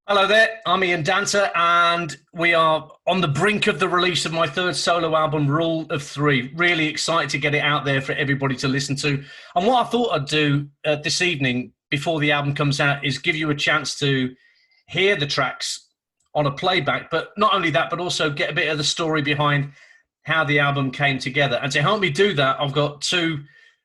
Hello there, I'm Ian Danter, and we are on the brink of the release of my third solo album, Rule of Three. Really excited to get it out there for everybody to listen to. And what I thought I'd do this evening before the album comes out is give you a chance to hear the tracks on a playback, but not only that, but also get a bit of the story behind how the album came together. And to help me do that, I've got two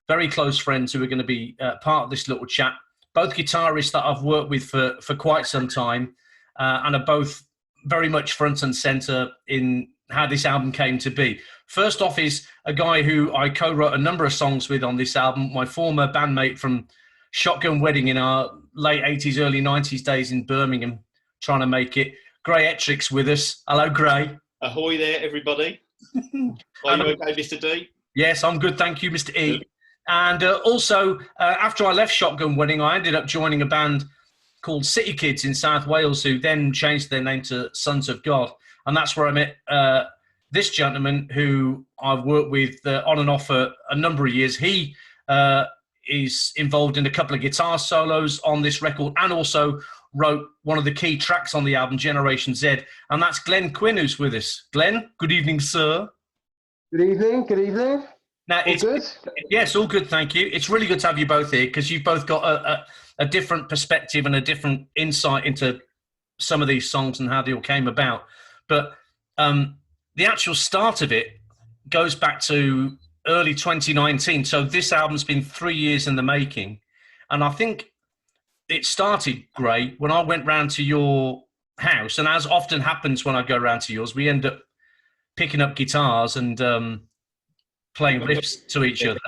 very close friends who are going to be part of this little chat, both guitarists that I've worked with for quite some time, and are both very much front and center in how this album came to be. First off is a guy who I co-wrote a number of songs with on this album, my former bandmate from Shotgun Wedding in our late 80s, early 90s days in Birmingham, trying to make it. Gray Ettrick's with us. Hello, Gray. Ahoy there, everybody. Are you okay, Mr. D? Yes, I'm good, thank you, Mr. E. Good. And also, after I left Shotgun Wedding, I ended up joining a band called City Kids in South Wales, who then changed their name to Sons of God. And that's where I met this gentleman who I've worked with on and off for a number of years. He is involved in a couple of guitar solos on this record and also wrote one of the key tracks on the album, Generation Z. And that's Glenn Quinn, who's with us. Glenn, good evening, sir. Good evening, good evening. Now, all good? Yes, all good, thank you. It's really good to have you both here because you've both got a different perspective and a different insight into some of these songs and how they all came about. But the actual start of it goes back to early 2019. So this album's been 3 years in the making. And I think it started, Gray, when I went round to your house. And as often happens when I go round to yours, we end up picking up guitars and playing riffs to each other.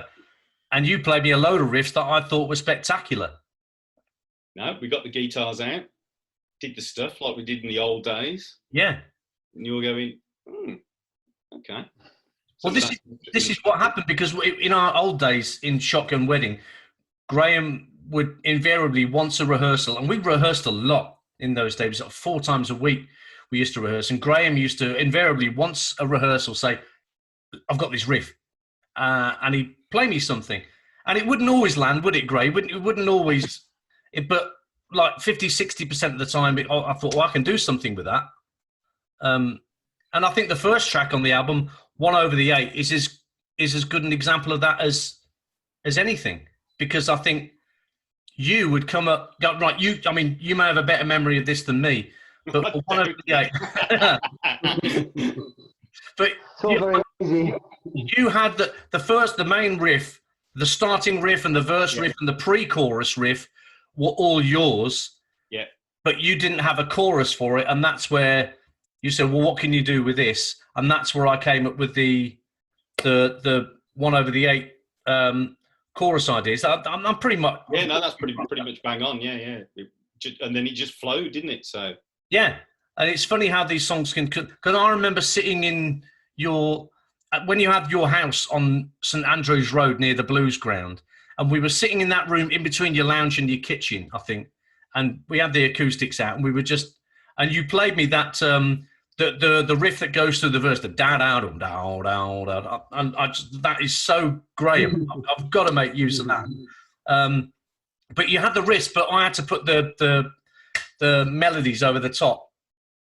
And you played me a load of riffs that I thought were spectacular. No, we got the guitars out, did the stuff like we did in the old days. Yeah. And you were going, okay. So well, this is what happened because in our old days in Shotgun Wedding, Graham would invariably once a rehearsal, and we rehearsed a lot in those days, 4 times a week we used to rehearse, and Graham used to invariably once a rehearsal say, I've got this riff, and he'd play me something. And it wouldn't always land, would it, Gray? It wouldn't always, but like 50, 60% of the time, I thought, well, I can do something with that. And I think the first track on the album, One Over the Eight, is as good an example of that as anything. Because I think you would come up, right, you may have a better memory of this than me, but One Over the Eight. But you had the main riff, the starting riff and the verse riff and the pre-chorus riff were all yours. Yeah. But you didn't have a chorus for it, and that's where you said, well, what can you do with this? And that's where I came up with the One Over the Eight chorus ideas. I'm pretty much... Yeah, no, that's pretty much bang on, yeah. And then it just flowed, didn't it? So yeah, and it's funny how these songs can... Because I remember sitting in when you had your house on St Andrews Road near the Blues Ground, and we were sitting in that room in between your lounge and your kitchen, I think, and we had the acoustics out, and we were just... And you played me that... the riff that goes through the verse, the da da da da da da, and that is so Graham. I've got to make use of that. But you had the riffs, but I had to put the melodies over the top.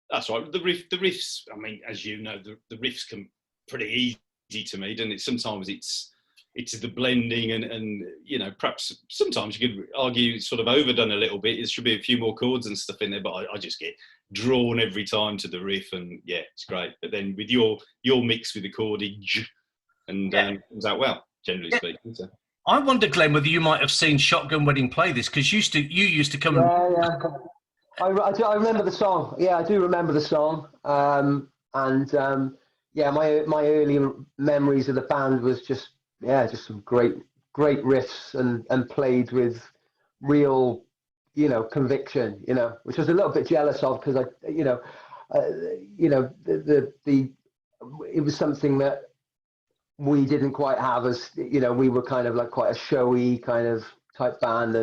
That's right. The riffs. I mean, as you know, the riffs come pretty easy to me, doesn't it? Sometimes it's the blending and you know, perhaps sometimes you could argue it's sort of overdone a little bit. There should be a few more chords and stuff in there, but I just get drawn every time to the riff, and yeah, it's great. But then with your mix with the chordage, and comes out well, generally speaking. So. I wonder, Glenn, whether you might have seen Shotgun Wedding play this, because you used to come. Yeah. I remember the song. Yeah, I do remember the song. Yeah, my early memories of the band was just some great riffs and played with real, conviction, which I was a little bit jealous of because it was something that we didn't quite have as, we were kind of like quite a showy kind of type band,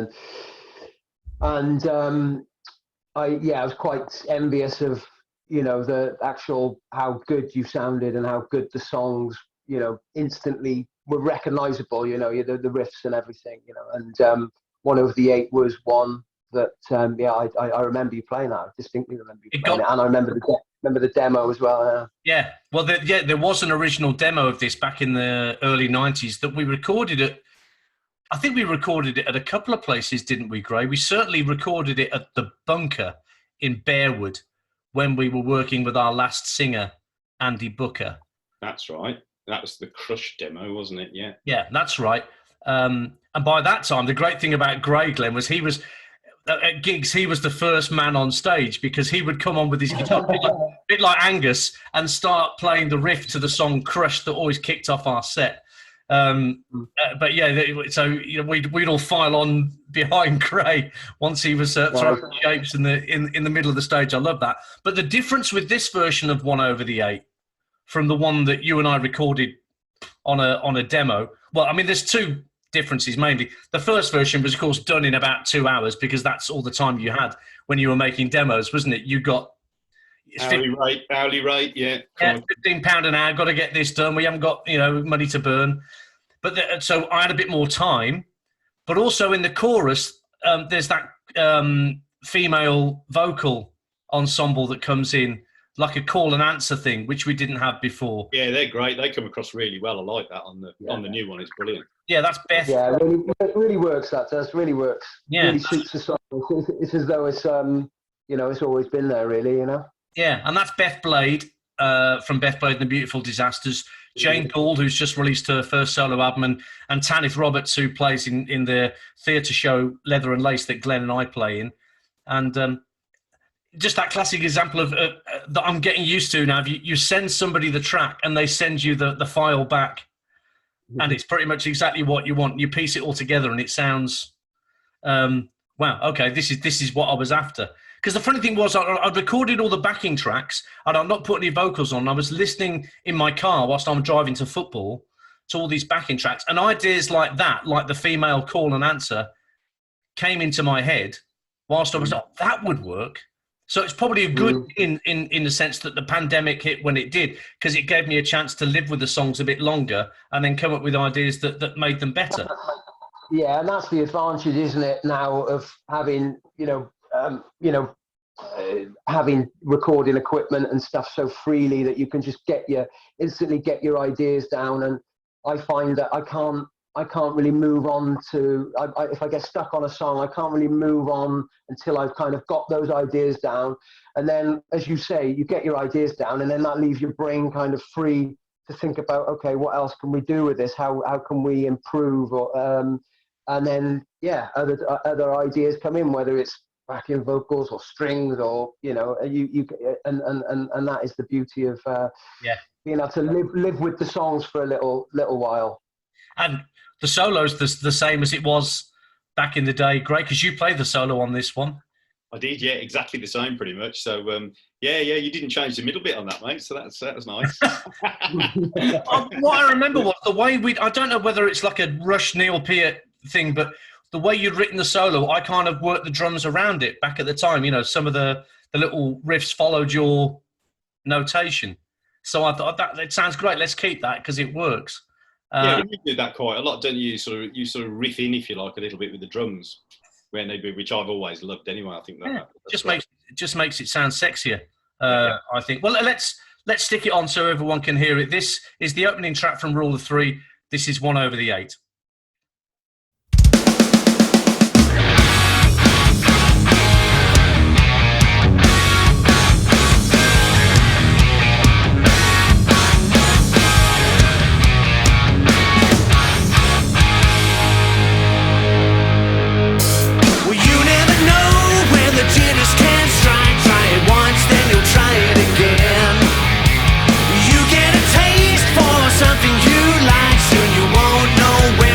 and I was quite envious of, the actual, how good you sounded and how good the songs, instantly were recognizable, the riffs and everything, and One Over the Eight was one yeah, I remember you playing that. I distinctly remember you playing it, and I remember the demo as well. Yeah, well, there was an original demo of this back in the early '90s that we recorded at. I think we recorded it at a couple of places, didn't we, Gray? We certainly recorded it at the Bunker in Bearwood when we were working with our last singer, Andy Booker. That's right. That was the Crush demo, wasn't it? Yeah. Yeah, that's right. And by that time, the great thing about Gray, Glenn, was he was at gigs. He was the first man on stage because he would come on with his guitar, a bit like Angus, and start playing the riff to the song "Crush" that always kicked off our set. But yeah, so we'd all file on behind Gray once he was throwing shapes in the middle of the stage. I love that. But the difference with this version of One Over the Eight from the one that you and I recorded on a demo, well, I mean, there's two differences mainly. The first version was, of course, done in about 2 hours because that's all the time you had when you were making demos, wasn't it? You got hourly rate, yeah. £15 an hour. Got to get this done. We haven't got money to burn. But so I had a bit more time, but also in the chorus, there's that female vocal ensemble that comes in like a call and answer thing, which we didn't have before. Yeah, they're great. They come across really well. I like that on the new one. It's brilliant. Yeah, that's Beth. Yeah, it really works. That does really works. Yeah, really suits the song. It's as though it's it's always been there, really. Yeah, and that's Beth Blade from Beth Blade and the Beautiful Disasters. Jane Gould, who's just released her first solo album, and Tanith Roberts, who plays in the theatre show Leather and Lace that Glenn and I play in. And just that classic example of that I'm getting used to now. You send somebody the track and they send you the file back, and it's pretty much exactly what you want. You piece it all together and it sounds, wow, okay, this is what I was after. Because the funny thing was, I'd recorded all the backing tracks and I'd not put any vocals on. I was listening in my car whilst I'm driving to football to all these backing tracks. And ideas like that, like the female call and answer, came into my head whilst I was like, that would work. So it's probably a good thing in the sense that the pandemic hit when it did, because it gave me a chance to live with the songs a bit longer and then come up with ideas that made them better. Yeah, and that's the advantage, isn't it, now of having, having recording equipment and stuff so freely that you can just instantly get your ideas down. And I find that I can't really move on to, if I get stuck on a song, I can't really move on until I've kind of got those ideas down. And then, as you say, you get your ideas down and then that leaves your brain kind of free to think about, okay, what else can we do with this? How can we improve? Or, and then, yeah, other ideas come in, whether it's backing vocals or strings or, and that is the beauty of being able to live with the songs for a little while. And the solo's the same as it was back in the day, Greg, because you played the solo on this one. I did, yeah, exactly the same, pretty much. So, you didn't change the middle bit on that, mate. So that was nice. What I remember was the way I don't know whether it's like a Rush Neil Peart thing, but the way you'd written the solo, I kind of worked the drums around it back at the time. Some of the little riffs followed your notation. So I thought that it sounds great. Let's keep that because it works. You do that quite a lot, don't you? You sort of riff in, if you like, a little bit with the drums, which I've always loved anyway. I think that just makes it sound sexier. I think. Well, let's stick it on so everyone can hear it. This is the opening track from Rule of Three. This is One Over the Eight. Something you like, soon you won't know where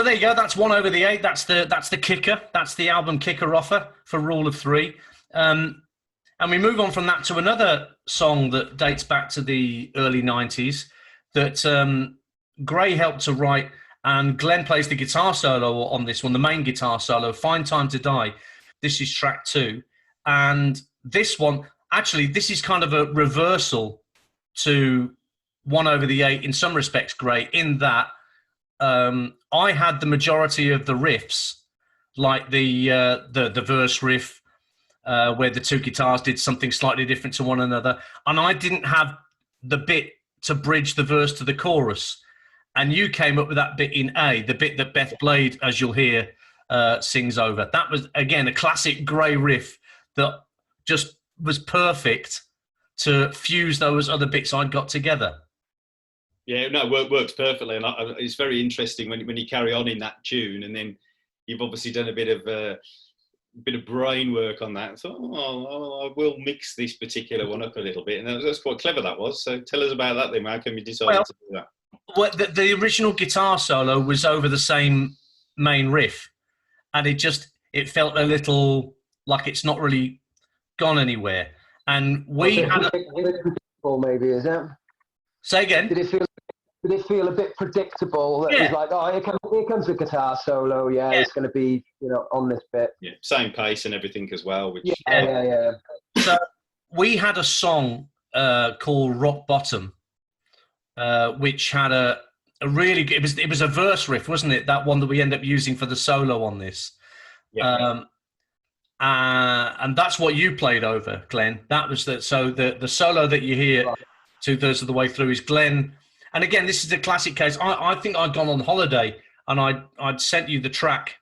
So there you go. That's 1 over the 8. That's the kicker. That's the album kicker offer for Rule of 3. And we move on from that to another song that dates back to the early 90s that Gray helped to write, and Glenn plays the guitar solo on this one, the main guitar solo, Find Time to Die. This is track 2. And this one, actually, this is kind of a reversal to 1 over the 8 in some respects, Gray, in that I had the majority of the riffs, like the verse riff, where the 2 guitars did something slightly different to one another. And I didn't have the bit to bridge the verse to the chorus. And you came up with that bit in A, the bit that Beth Blade, as you'll hear, sings over. That was, again, a classic Gray riff that just was perfect to fuse those other bits I'd got together. Yeah, no, works perfectly. And it's very interesting when you carry on in that tune, and then you've obviously done a bit of brain work on that. I thought, I will mix this particular one up a little bit, and that's quite clever, that was. So tell us about that then. How come you decided to do that? Well, the original guitar solo was over the same main riff, and it felt a little like it's not really gone anywhere. And we had maybe, is it? Say again. Did it feel a bit predictable? That it was like, here comes the guitar solo. Yeah, it's going to be, on this bit. Yeah, same pace and everything as well. Which, yeah. So we had a song called Rock Bottom, which had a really good, it was a verse riff, wasn't it? That one that we end up using for the solo on this. Yeah. And that's what you played over, Glenn. That was the solo that you hear 2/3 of the way through is Glenn. And again, this is a classic case. I think I'd gone on holiday and I'd sent you the track.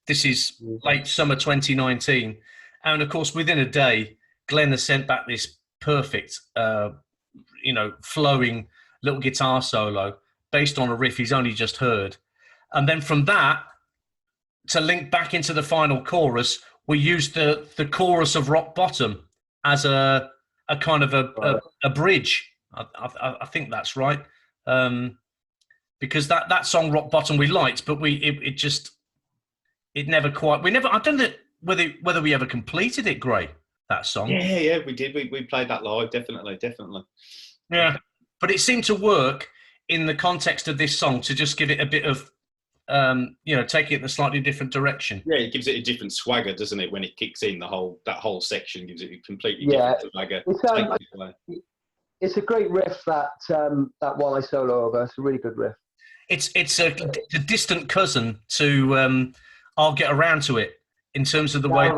This is late summer 2019. And of course, within a day, Glenn has sent back this perfect, flowing little guitar solo based on a riff he's only just heard. And then from that, to link back into the final chorus, we used the chorus of Rock Bottom as a kind of a bridge. I think that's right. Because that song Rock Bottom we liked, but it never quite, I don't know whether we ever completed it, Gray, that song. Yeah, we did. We played that live, definitely. Yeah, but it seemed to work in the context of this song to just give it a bit of, take it in a slightly different direction. Yeah, it gives it a different swagger, doesn't it? When it kicks in, that whole section gives it a completely different swagger. It's a great riff, that one I solo over. It's a really good riff. It's a distant cousin to I'll Get Around to It in terms of the way,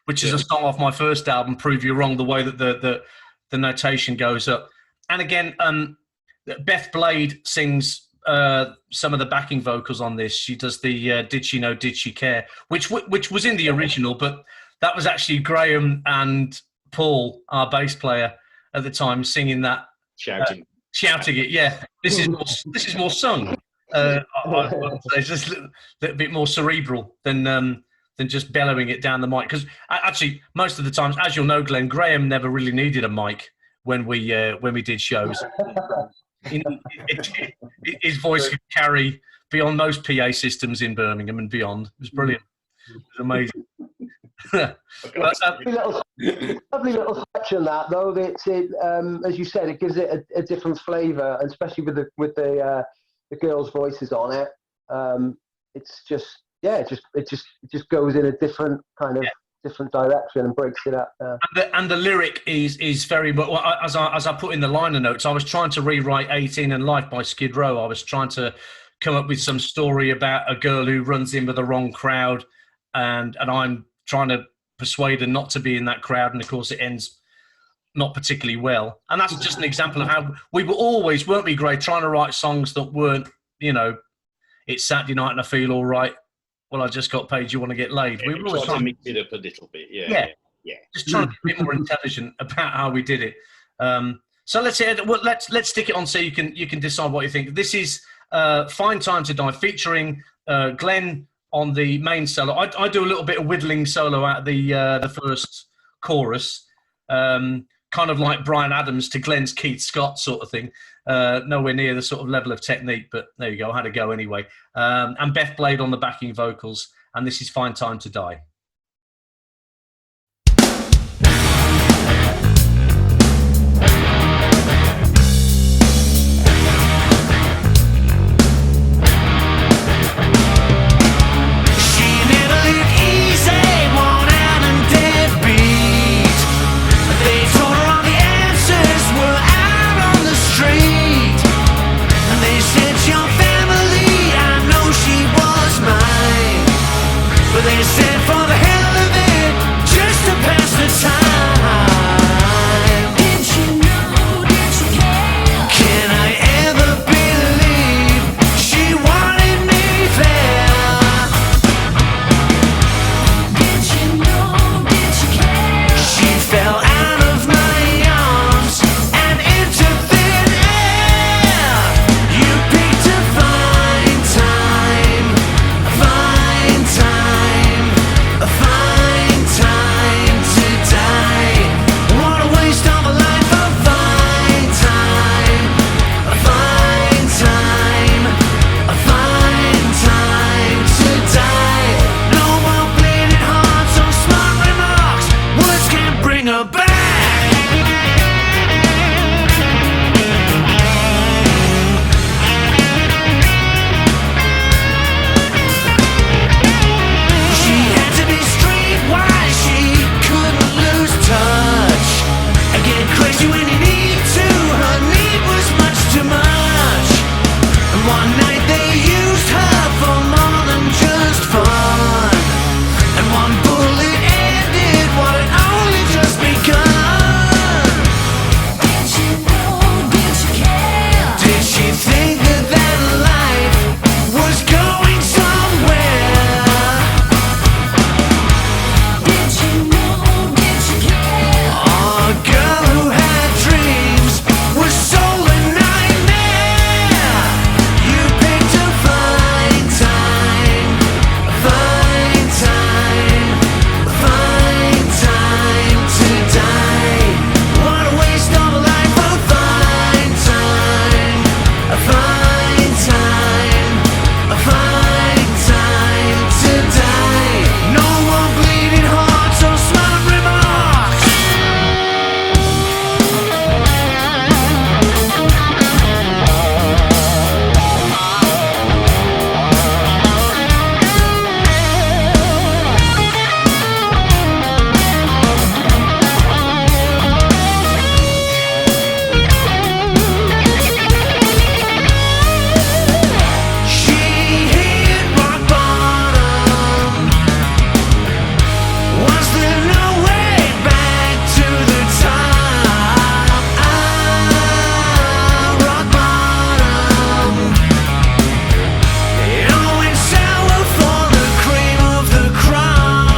which is a song off my first album, Prove You Wrong, the way that the notation goes up. And again, Beth Blade sings some of the backing vocals on this. She does the Did She Know, Did She Care, which was in the original, but that was actually Graham and Paul, our bass player at the time, singing that, shouting it. Yeah, this is more sung. It's just a little bit more cerebral than just bellowing it down the mic. Because actually, most of the times, as you'll know, Glenn, Graham never really needed a mic when we did shows. His voice could carry beyond most PA systems in Birmingham and beyond. It was brilliant. It was amazing. Lovely little section that, though. As you said, it gives it a different flavour, especially with the girls' voices on it. It's just it just goes in a different kind of different direction and breaks it up. And the lyric is very much, well, as I put in the liner notes, I was trying to rewrite 18 and Life by Skid Row. I was trying to come up with some story about a girl who runs in with the wrong crowd, and I'm trying to persuade her not to be in that crowd, and of course it ends not particularly well. And that's just an example of how we were always, weren't we, Gray, trying to write songs that weren't, it's Saturday night and I feel all right. Well, I just got paid. You want to get laid? We were always trying to mix it up a little bit. Yeah. Just trying to be a bit more intelligent about how we did it. So let's stick it on so you can decide what you think. This is Find Time to Die, featuring Glenn on the main solo. I do a little bit of whittling solo out of the first chorus. kind of like Bryan Adams to Glenn's Keith Scott sort of thing. Nowhere near the sort of level of technique, but there you go. I had a go anyway. And Beth Blade on the backing vocals. And this is Fine Time to Die. They said for the hell of it, just to pass the time. Did you know, did you care? Can I ever believe she wanted me there? Did you know, did you care? She fell out of my arms and into thin air. You picked a fine time, a fine time. A fine time to die. What a waste of a life. A fine time. A fine time. A fine time to die. No more bleeding hearts or smart remarks. Words can't bring her back. She had to be streetwise, she couldn't lose touch. I get crazy when you need to, her need was much too much. And one night they used her for more than just fun. And one bullet ended what had only just begun. Did you know, did you care? Did she think that that life was going somewhere? Did you know, did you care? Oh, a girl who had dreams was sold a nightmare. You picked a fine time, a fine time, a fine time to die. What a waste of a life. A fine time, a fine time, a fine time to die. No more bleeding hearts or smart remarks. She hit rock bottom. Was there no way back to the top? Rock bottom. It all went sour for the cream of the crop.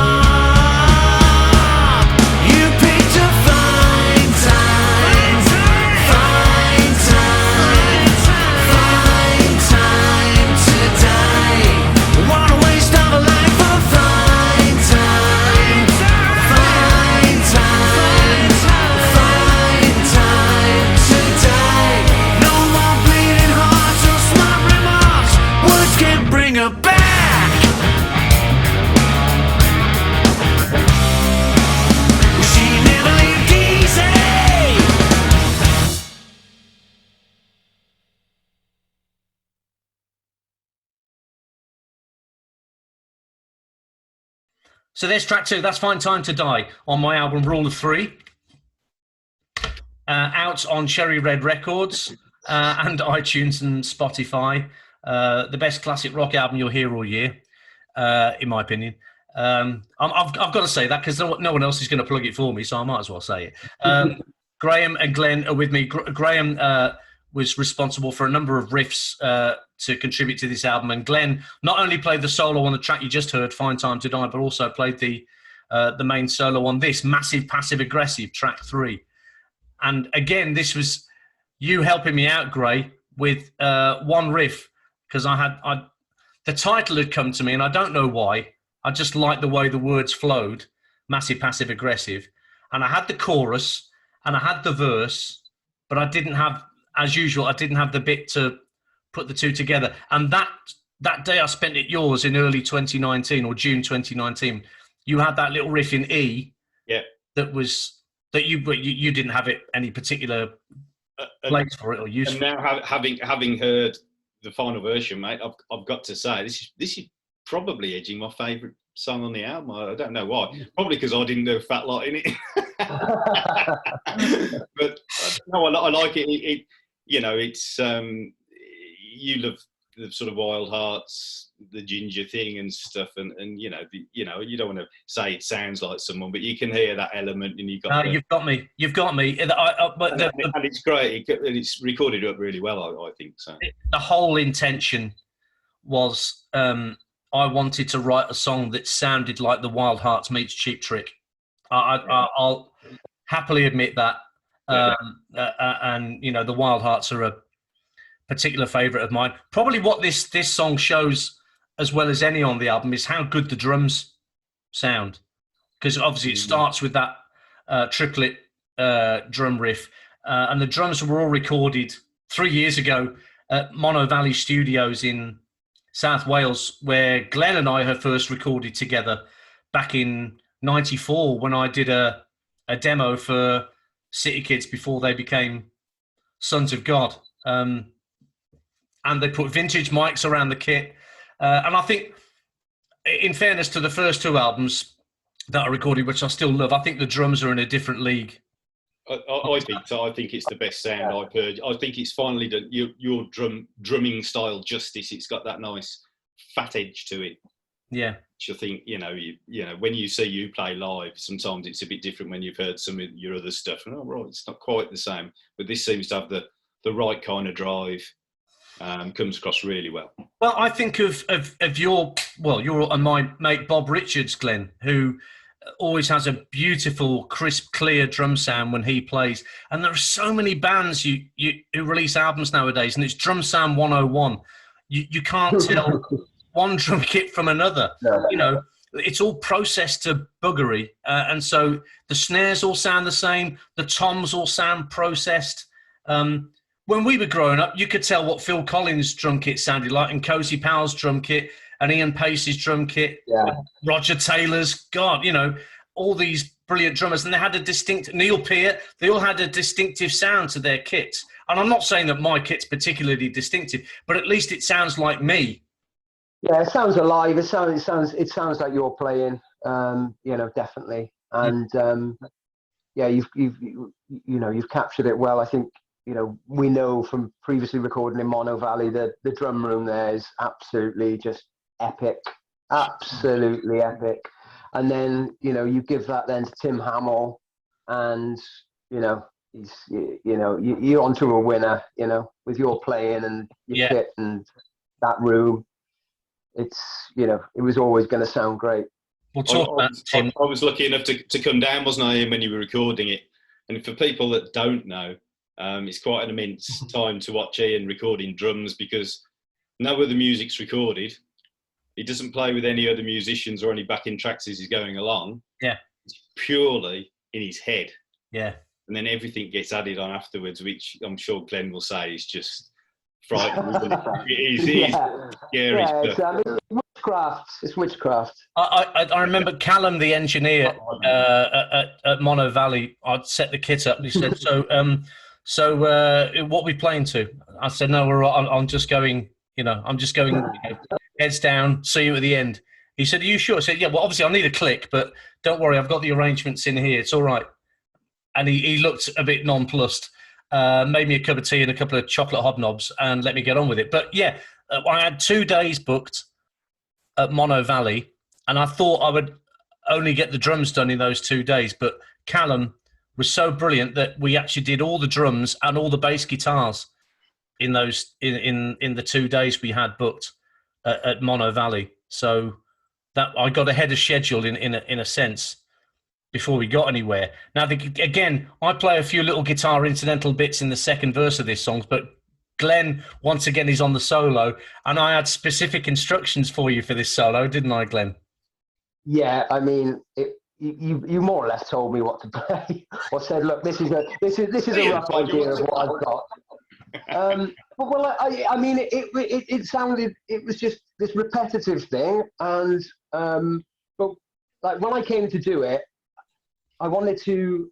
You picked a fine time, fine time, fine time to die. What a waste of a life. A fine time, fine time, fine time to die. No more bleeding hearts or smart remarks. Words can't bring her back. She never lived easy. So there's track 2. That's Fine Time to Die on my album Rule of Three. Out on Cherry Red Records and iTunes and Spotify. The best classic rock album you'll hear all year, in my opinion. I've got to say that because no one else is going to plug it for me, so I might as well say it. Graham and Glenn are with me. Graham was responsible for a number of riffs to contribute to this album, and Glenn not only played the solo on the track you just heard, Fine Time to Die, but also played the main solo on this massive passive aggressive track 3. And again, this was you helping me out, Gray, with one riff, because the title had come to me, and I don't know why. I just liked the way the words flowed, massive passive aggressive, and I had the chorus, and I had the verse, but I didn't have, as usual, I didn't have the bit to put the two together. And that day I spent at yours in early 2019 or June 2019, you had that little riff in E. Yeah. That you didn't have it any particular place for it or use. And now having heard the final version, mate, I've got to say this is probably edging my favourite song on the album. I don't know why. Probably because I didn't do a fat lot in it. But no, I like it. It's you love the sort of Wild Hearts, the ginger thing and stuff, and you don't want to say it sounds like someone, but you can hear that element, and you've got me. And it's great. It's recorded up really well, I think. So the whole intention was I wanted to write a song that sounded like the Wild Hearts meets Cheap Trick. I'll happily admit that. And the Wild Hearts are a particular favourite of mine. Probably what this song shows as well as any on the album is how good the drums sound, because obviously it starts with that triplet drum riff, and the drums were all recorded 3 years ago at Mono Valley Studios in South Wales, where Glenn and I had first recorded together back in '94 when I did a demo for City Kids before they became Sons of God. And they put vintage mics around the kit. And I think, in fairness to the first two albums that I recorded, which I still love, I think the drums are in a different league. I think so. I think it's the best sound I've heard. I think it's finally done your drumming style justice. It's got that nice fat edge to it. Yeah. Which I think, when you see you play live, sometimes it's a bit different when you've heard some of your other stuff. And, right, it's not quite the same. But this seems to have the right kind of drive. Comes across really well. Well, I think of your and my mate Bob Richards, Glenn, who always has a beautiful, crisp, clear drum sound when he plays. And there are so many bands who release albums nowadays, and it's drum sound 101. You can't tell one drum kit from another. No. It's all processed to buggery, and so the snares all sound the same. The toms all sound processed. When we were growing up, you could tell what Phil Collins' drum kit sounded like, and Cozy Powell's drum kit, and Ian Pacey's drum kit, Roger Taylor's, all these brilliant drummers. And they had a distinct, Neil Peart, they all had a distinctive sound to their kits. And I'm not saying that my kit's particularly distinctive, but at least it sounds like me. Yeah, it sounds alive. It sounds like you're playing, definitely. And you've captured it well. I think, we know from previously recording in Mono Valley that the drum room there is absolutely just epic, absolutely epic. And then, you give that then to Tim Hamill, and, he's, you're onto a winner, with your playing and your kit and that room. It's, it was always going to sound great. We'll talk about Tim. I was lucky enough to come down, wasn't I, when you were recording it? And for people that don't know, it's quite an immense time to watch Ian recording drums, because no other music's recorded. He doesn't play with any other musicians or any backing tracks as he's going along. Yeah. It's purely in his head. Yeah. And then everything gets added on afterwards, which I'm sure Glenn will say is just frightening. It is scary stuff. It's witchcraft. I remember Callum, the engineer at Mono Valley, I'd set the kit up and he said, so what are we playing to? I said, no, I'm just going, heads down, see you at the end. He said, are you sure? I said, yeah, well, obviously I'll need a click, but don't worry, I've got the arrangements in here. It's all right. And he looked a bit nonplussed, made me a cup of tea and a couple of chocolate hobnobs and let me get on with it. But yeah, I had 2 days booked at Mono Valley, and I thought I would only get the drums done in those 2 days. But Callum was so brilliant that we actually did all the drums and all the bass guitars in those in the 2 days we had booked at Mono Valley. So that I got ahead of schedule in a sense before we got anywhere. Now again, I play a few little guitar incidental bits in the second verse of this song, but Glenn once again is on the solo, and I had specific instructions for you for this solo, didn't I, Glenn? Yeah, I mean, you more or less told me what to play, or said, look, this is a rough idea of what I've got. Well, I mean, it sounded, it was just this repetitive thing, and but like when I came to do it, I wanted to.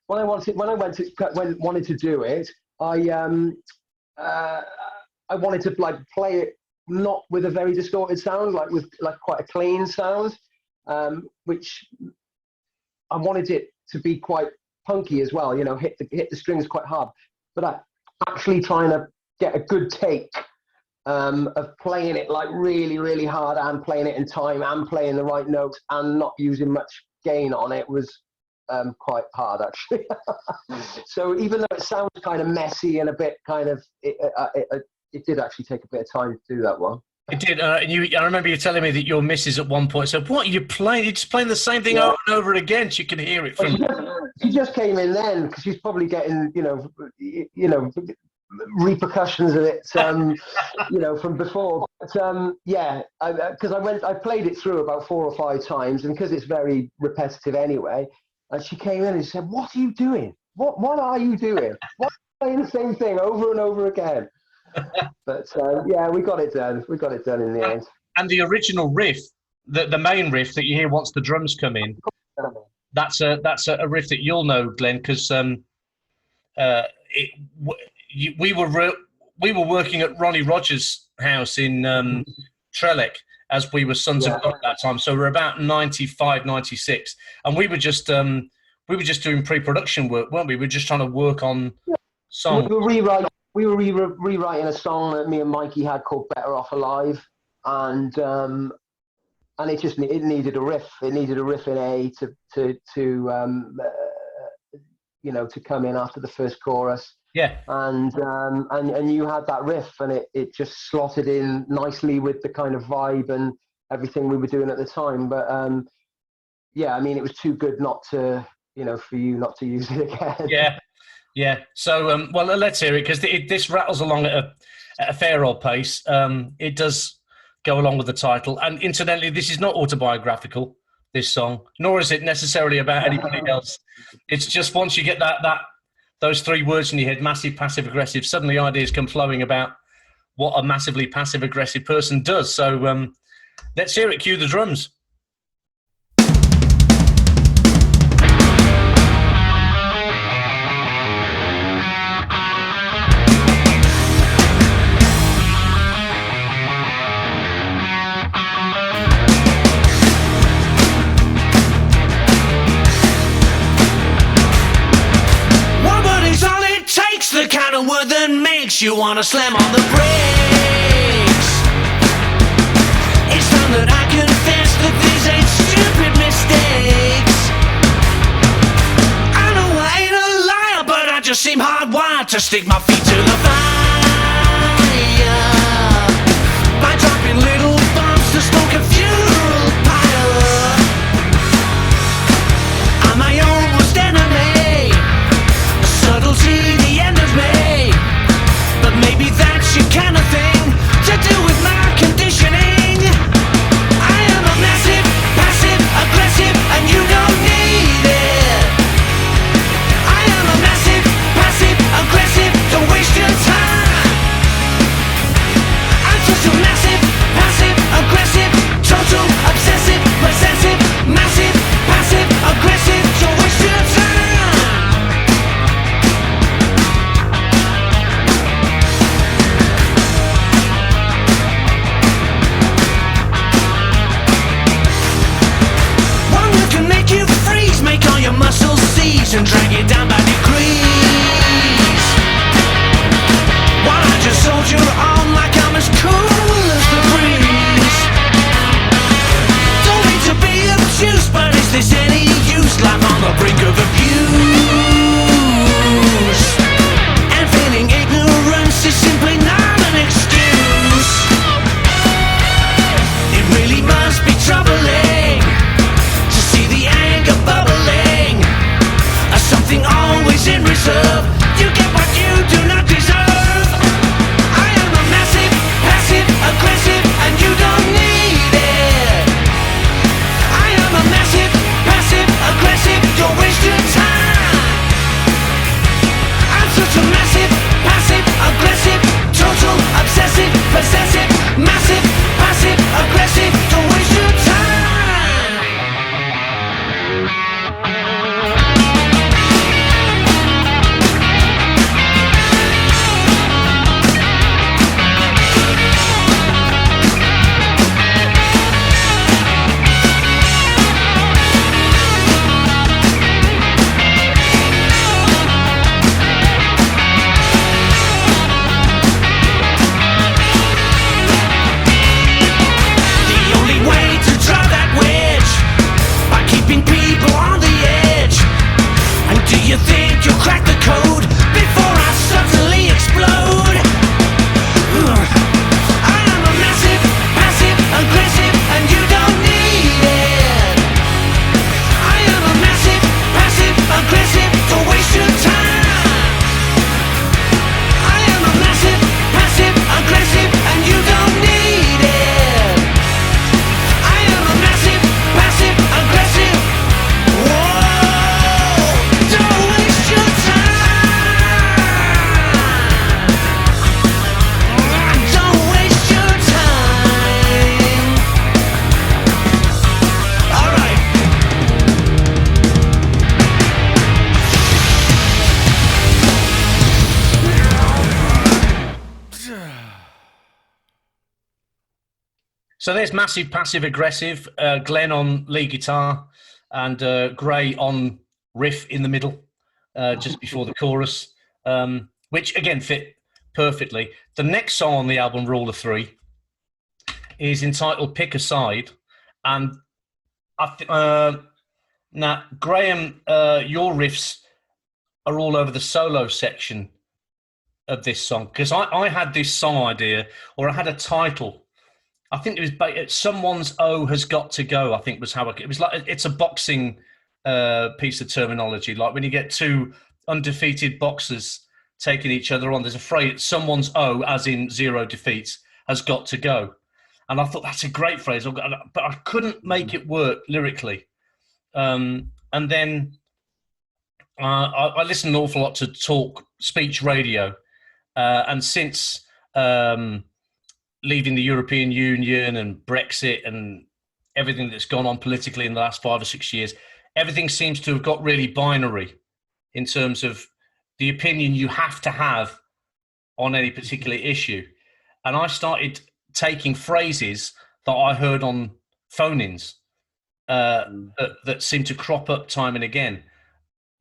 When I wanted to do it, I wanted to like play it not with a very distorted sound, like with like quite a clean sound, which I wanted it to be quite punky as well. You know, hit the strings quite hard, but I actually trying to get a good take of playing it like really, really hard and playing it in time and playing the right notes and not using much gain on it was quite hard actually. So even though it sounds kind of messy and a bit kind of, it did actually take a bit of time to do that one. It did. I remember you telling me that your missus at one point said, "What are you playing? You're just playing the same thing over and over again." She could hear it from. She just came in then because she's probably getting, you know, repercussions of it, you know, from before. But yeah, because I played it through about 4 or 5 times, and because it's very repetitive anyway. And she came in and said, "What are you doing? What are you doing? Why are you playing the same thing over and over again?" But yeah, we got it done. We got it done in the end. And the original riff, the main riff that you hear once the drums come in, that's a riff that you'll know, Glenn, because we were working at Ronnie Rogers' house in Trellick as we were Sons of God at that time. So we're about 95, 96, and we were just doing pre-production work, weren't we? We were just trying to work on songs. We were rewriting a song that me and Mikey had called "Better Off Alive," and it needed a riff. It needed a riff in A to you know, to come in after the first chorus. Yeah. And you had that riff, and it just slotted in nicely with the kind of vibe and everything we were doing at the time. But yeah, I mean, it was too good not to, you know, for you not to use it again. Yeah. Yeah. So, well, let's hear it, because this rattles along at a fair old pace. It does go along with the title. And incidentally, this is not autobiographical, this song, nor is it necessarily about anybody else. It's just once you get those 3 words in your head, massive, passive, aggressive, suddenly ideas come flowing about what a massively passive aggressive person does. So let's hear it. Cue the drums. The kind of word that makes you want to slam on the brakes. It's time that I confess that these ain't stupid mistakes. I know I ain't a liar, but I just seem hardwired to stick my feet to the fire by dropping little bombs to smoke a funeral pyre. I'm my own worst enemy. Subtlety, the end of me. But maybe that's your kind of thing to do with my conditioning. I am a massive, passive, aggressive, and you don't need it. I am a massive, passive, aggressive, don't waste your time. a massive, passive, aggressive, total, obsessive, possessive, massive, passive, aggressive, don't waste your time. You think you'll crack the code before I suddenly explode? I am a massive, passive, aggressive, and you don't need it. I am a massive, passive, aggressive, don't waste your time. I am a massive, passive, aggressive, and you don't need it. I am a massive, passive, aggressive. Whoa! So there's massive, passive, aggressive. Glenn on lead guitar, and Gray on riff in the middle, just before the chorus, which again fit perfectly. The next song on the album, Rule of Three, is entitled "Pick a Side," and now Graham, your riffs are all over the solo section of this song, because I had this song idea, or I had a title. I think it was "Someone's O Has Got to Go." I think was how it was like. It's a boxing piece of terminology, like when you get two undefeated boxers taking each other on. There's a phrase: "Someone's O," as in 0 defeats, has got to go. And I thought that's a great phrase, but I couldn't make it work lyrically. And then I listened an awful lot to speech radio, and since leaving the European Union and Brexit and everything that's gone on politically in the last 5 or 6 years, everything seems to have got really binary in terms of the opinion you have to have on any particular issue. And I started taking phrases that I heard on phone-ins that seem to crop up time and again,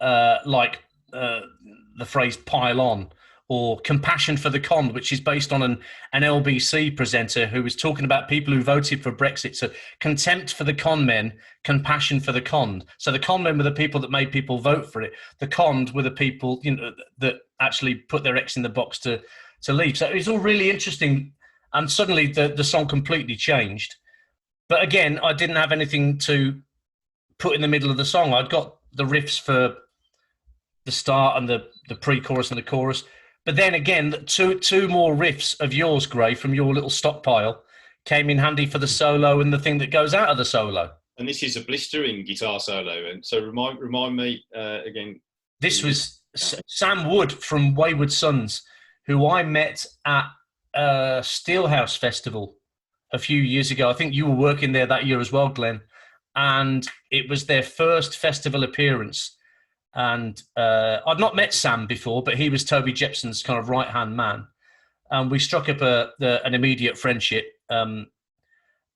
like the phrase "pile on," or "compassion for the con," which is based on an LBC presenter who was talking about people who voted for Brexit. So contempt for the con men, compassion for the conned. So the con men were the people that made people vote for it. The conned were the people, that actually put their X in the box to leave. So it was all really interesting. And suddenly the song completely changed. But again, I didn't have anything to put in the middle of the song. I'd got the riffs for the start and the pre-chorus and the chorus. But then again, two more riffs of yours, Gray, from your little stockpile, came in handy for the solo and the thing that goes out of the solo. And this is a blistering guitar solo. And so remind me again. This was Sam Wood from Wayward Sons, who I met at Steelhouse Festival a few years ago. I think you were working there that year as well, Glenn. And it was their first festival appearance. And I'd not met Sam before, but he was Toby Jepson's kind of right-hand man. And we struck up an immediate friendship.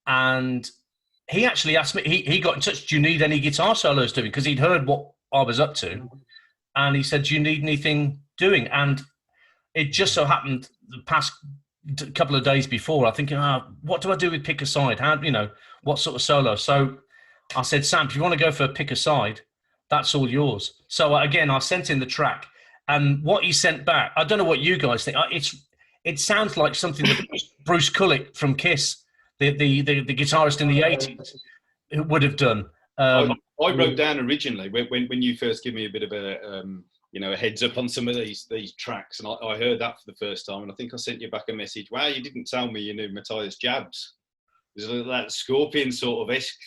And he actually asked me, he got in touch, "Do you need any guitar solos doing?" Because he'd heard what I was up to. And he said, "Do you need anything doing?" And it just so happened the past couple of days before, I'm thinking, what do I do with "Pick a Side"? How, what sort of solo? So I said, "Sam, if you want to go for "Pick a Side," that's all yours." So again, I sent in the track, and what he sent back, I don't know what you guys think. It sounds like something that Bruce Kulick from Kiss, the guitarist in the 80s, would have done. I wrote down originally when you first gave me a bit of a heads up on some of these tracks, and I heard that for the first time, and I think I sent you back a message. Wow, you didn't tell me you knew Matthias Jabs. There's that Scorpion sort of esque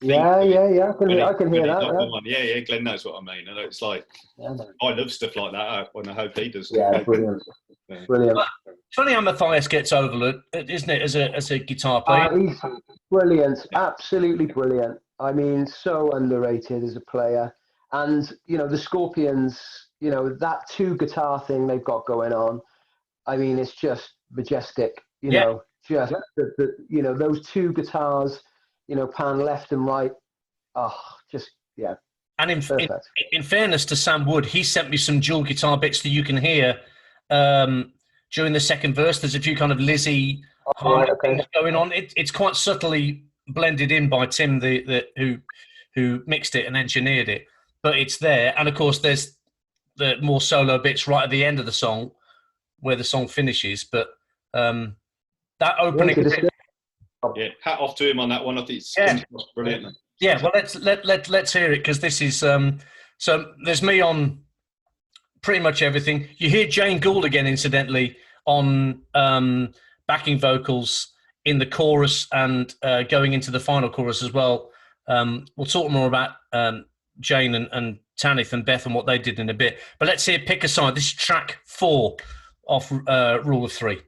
Yeah. I can hear when that. he's not Yeah. the one. Yeah. Glenn knows what I mean. And it's like, Yeah, man. I love stuff like that, and I hope he does. Yeah, brilliant. Yeah. Brilliant. Funny how Matthias gets overlooked, isn't it, as a guitar player? He's brilliant, absolutely brilliant. I mean, so underrated as a player. And, you know, the Scorpions, you know, that two guitar thing they've got going on, I mean, it's just majestic, you Yeah. know, just, you know, those two guitars, you know, pan left and right. Oh, just, yeah. And Perfect. in fairness to Sam Wood, he sent me some dual guitar bits that you can hear during the second verse. There's a few kind of Lizzie Right, things going on. It's quite subtly blended in by Tim, who mixed it and engineered it, but it's there. And of course, there's the more solo bits right at the end of the song, where the song finishes. But that opening, Yeah, hat off to him on that one. I think it's brilliant. yeah. Well, let's hear it, because this is so. There's me on pretty much everything. You hear Jane Gould again, incidentally, on backing vocals in the chorus and going into the final chorus as well. We'll talk more about Jane and Tanith and Beth and what they did in a bit. But let's hear Pick a Side. This is track 4 off Rule of 3.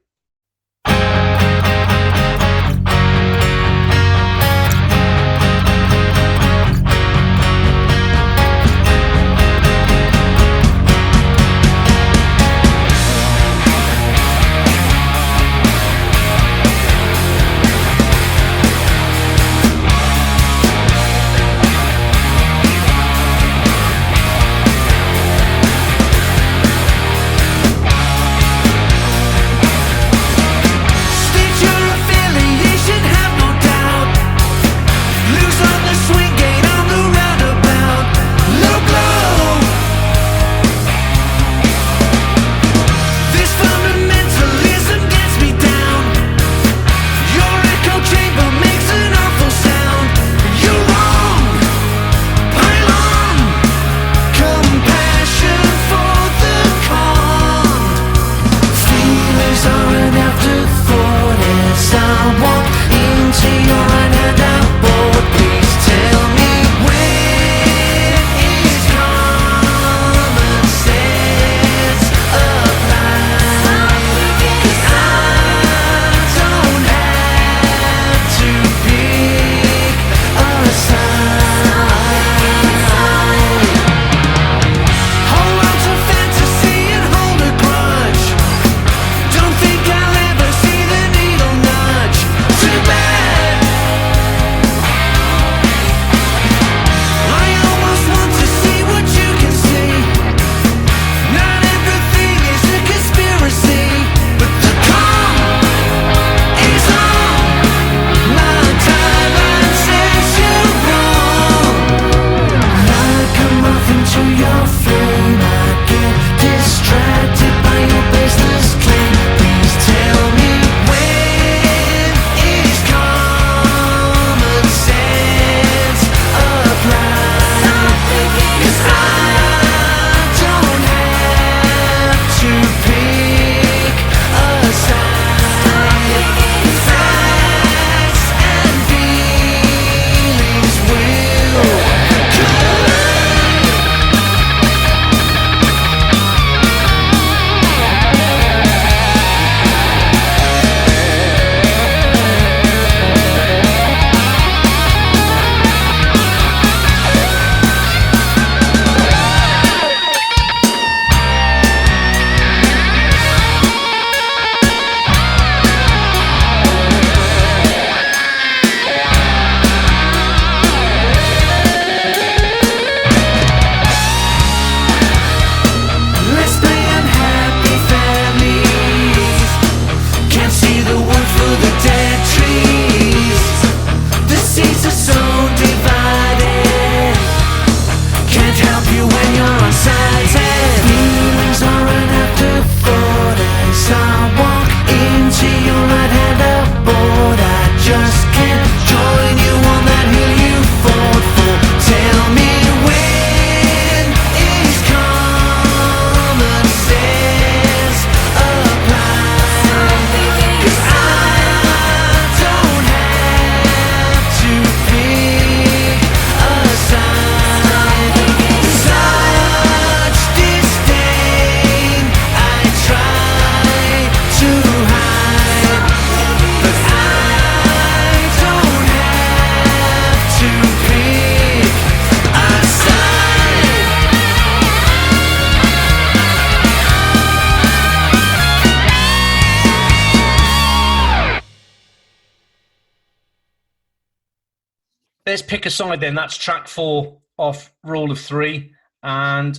let's pick a side then. That's track 4 off Rule of 3. And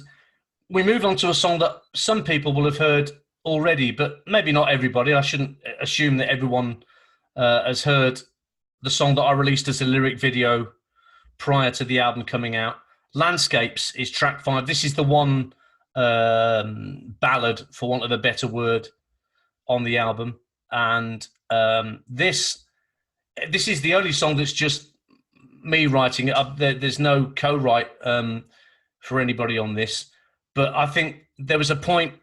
we move on to a song that some people will have heard already, but maybe not everybody. I shouldn't assume that everyone has heard the song that I released as a lyric video prior to the album coming out. Landscapes is track 5. This is the one ballad, for want of a better word, on the album. And this is the only song that's just me writing it up. There's no co-write for anybody on this. But I think there was a point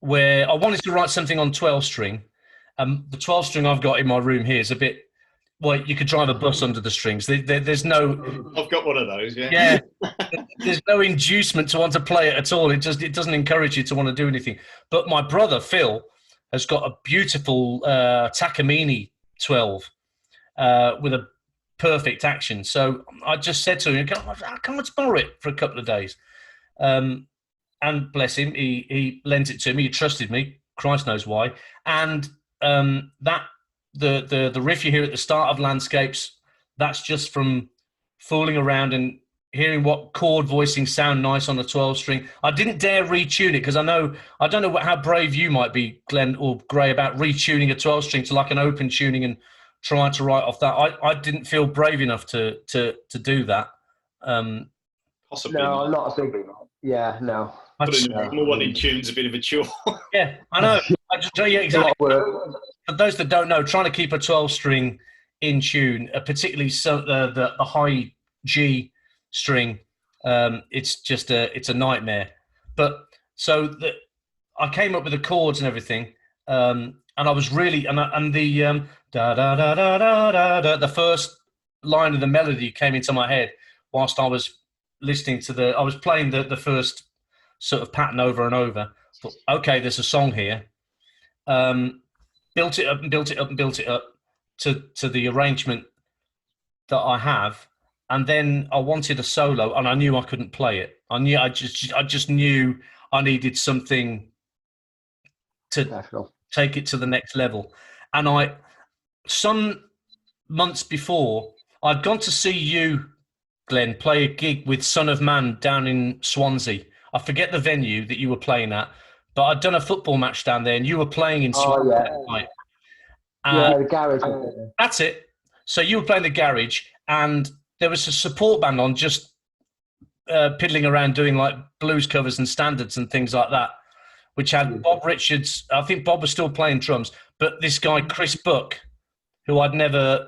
where I wanted to write something on 12-string. The 12-string I've got in my room here is a bit, well, you could drive a bus under the strings. There's no... I've got one of those, yeah. Yeah. There's no inducement to want to play it at all. It doesn't encourage you to want to do anything. But my brother, Phil, has got a beautiful Takamine 12 with a perfect action. So I just said to him, come on, borrow it for a couple of days. And bless him, he lent it to me. He trusted me. Christ knows why. And the riff you hear at the start of Landscapes, that's just from fooling around and hearing what chord voicing sound nice on a 12-string. I didn't dare retune it because I don't know how brave you might be, Glenn or Gray, about retuning a 12-string to like an open tuning and trying to write off that. I didn't feel brave enough to do that. Possibly. No, I'm not a big. Yeah, no. More one in tune's a bit of a chore. Yeah, I know. Yeah, exactly. For those that don't know, trying to keep a 12-string in tune, particularly the high G string, it's a nightmare. But so I came up with the chords and everything, and I was really the da da da da da da. The first line of the melody came into my head whilst I was listening to I was playing the first sort of pattern over and over. Thought, okay, there's a song here. Built it up and built it up and built it up to the arrangement that I have, and then I wanted a solo, and I knew I couldn't play it. I just knew I needed something to take it to the next level. And some months before, I'd gone to see you, Glenn, play a gig with Son of Man down in Swansea. I forget the venue that you were playing at, but I'd done a football match down there, and you were playing in Swansea that night. Yeah, the garage. That's it. So you were playing the garage, and there was a support band on just piddling around doing like blues covers and standards and things like that, which had Bob Richards. I think Bob was still playing drums, but this guy, Chris Buck, who I'd never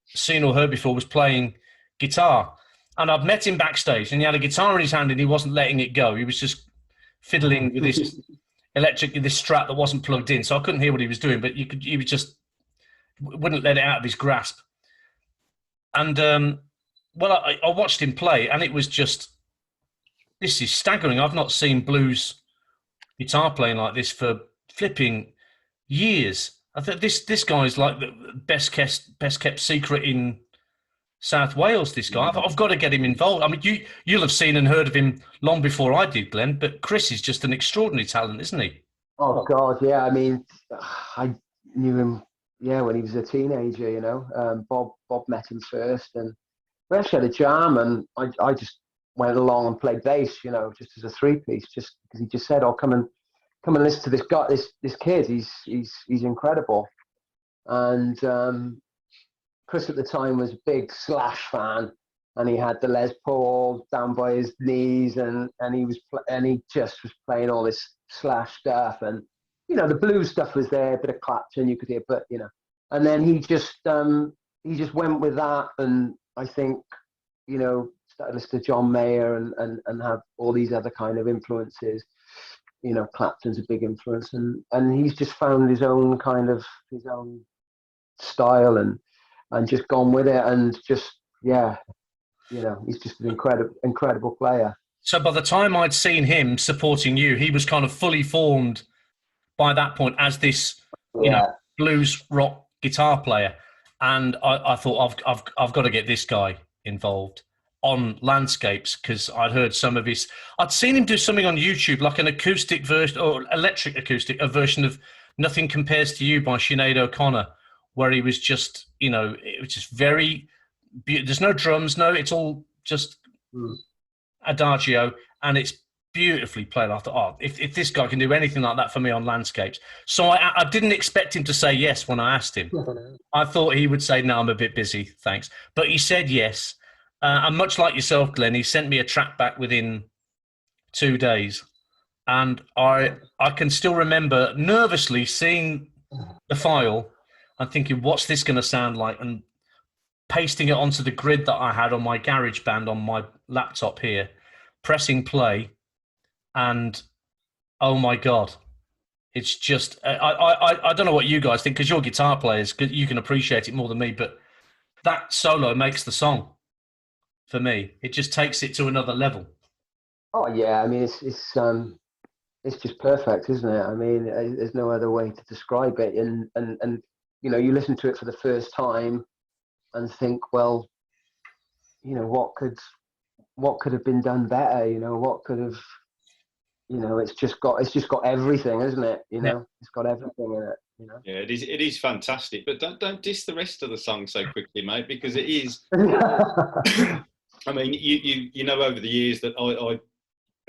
seen or heard before, was playing guitar. And I'd met him backstage, and he had a guitar in his hand, and he wasn't letting it go. He was just fiddling with this this Strat that wasn't plugged in, so I couldn't hear what he was doing. But he was just wouldn't let it out of his grasp. And I watched him play, and it was just, this is staggering. I've not seen blues guitar playing like this for flipping years. I think this guy is like the best kept secret in South Wales, this guy. I've got to get him involved. I mean, you'll have seen and heard of him long before I did, Glenn, but Chris is just an extraordinary talent, isn't he? Oh, God, yeah. I mean, I knew him, when he was a teenager, you know. Bob met him first, and we actually had a jam, and I just went along and played bass, you know, just as a three-piece, just because he just said, come and listen to this guy, this kid. He's incredible. And Chris at the time was a big Slash fan, and he had the Les Paul down by his knees, and he just was playing all this Slash stuff, and you know the blues stuff was there, a bit of Clapton you could hear, but you know, and then he just went with that, and I think you know started listening to John Mayer and have all these other kind of influences. You know, Clapton's a big influence, and he's just found his own style and just gone with it, and just you know, he's just an incredible player. So by the time I'd seen him supporting you, he was kind of fully formed by that point as this you know, blues rock guitar player, and I thought I've got to get this guy involved on Landscapes, because I'd heard some of I'd seen him do something on YouTube, like an acoustic version or electric acoustic, a version of Nothing Compares to You by Sinead O'Connor, where he was just, you know, it was just very there's no drums, no, it's all just adagio, and it's beautifully played. I thought, if this guy can do anything like that for me on landscapes. So I didn't expect him to say yes when I asked him. I thought he would say, no, I'm a bit busy, thanks. But he said yes. And much like yourself, Glenn, he sent me a track back within 2 days. And I can still remember nervously seeing the file and thinking, what's this going to sound like? And pasting it onto the grid that I had on my GarageBand on my laptop here, pressing play. And oh my God, it's just, I don't know what you guys think, because you're guitar players, you can appreciate it more than me, but that solo makes the song for me. It just takes it to another level. Oh yeah, I mean, it's just perfect, isn't it? I mean, there's no other way to describe it. And you know, you listen to it for the first time and think, well, you know, what could have been done better? You know, what could have, you know, it's just got everything, isn't it? You know, It's got everything in it. You know. Yeah, it is fantastic. But don't diss the rest of the song so quickly, mate, because it is. I mean, you know, over the years that I,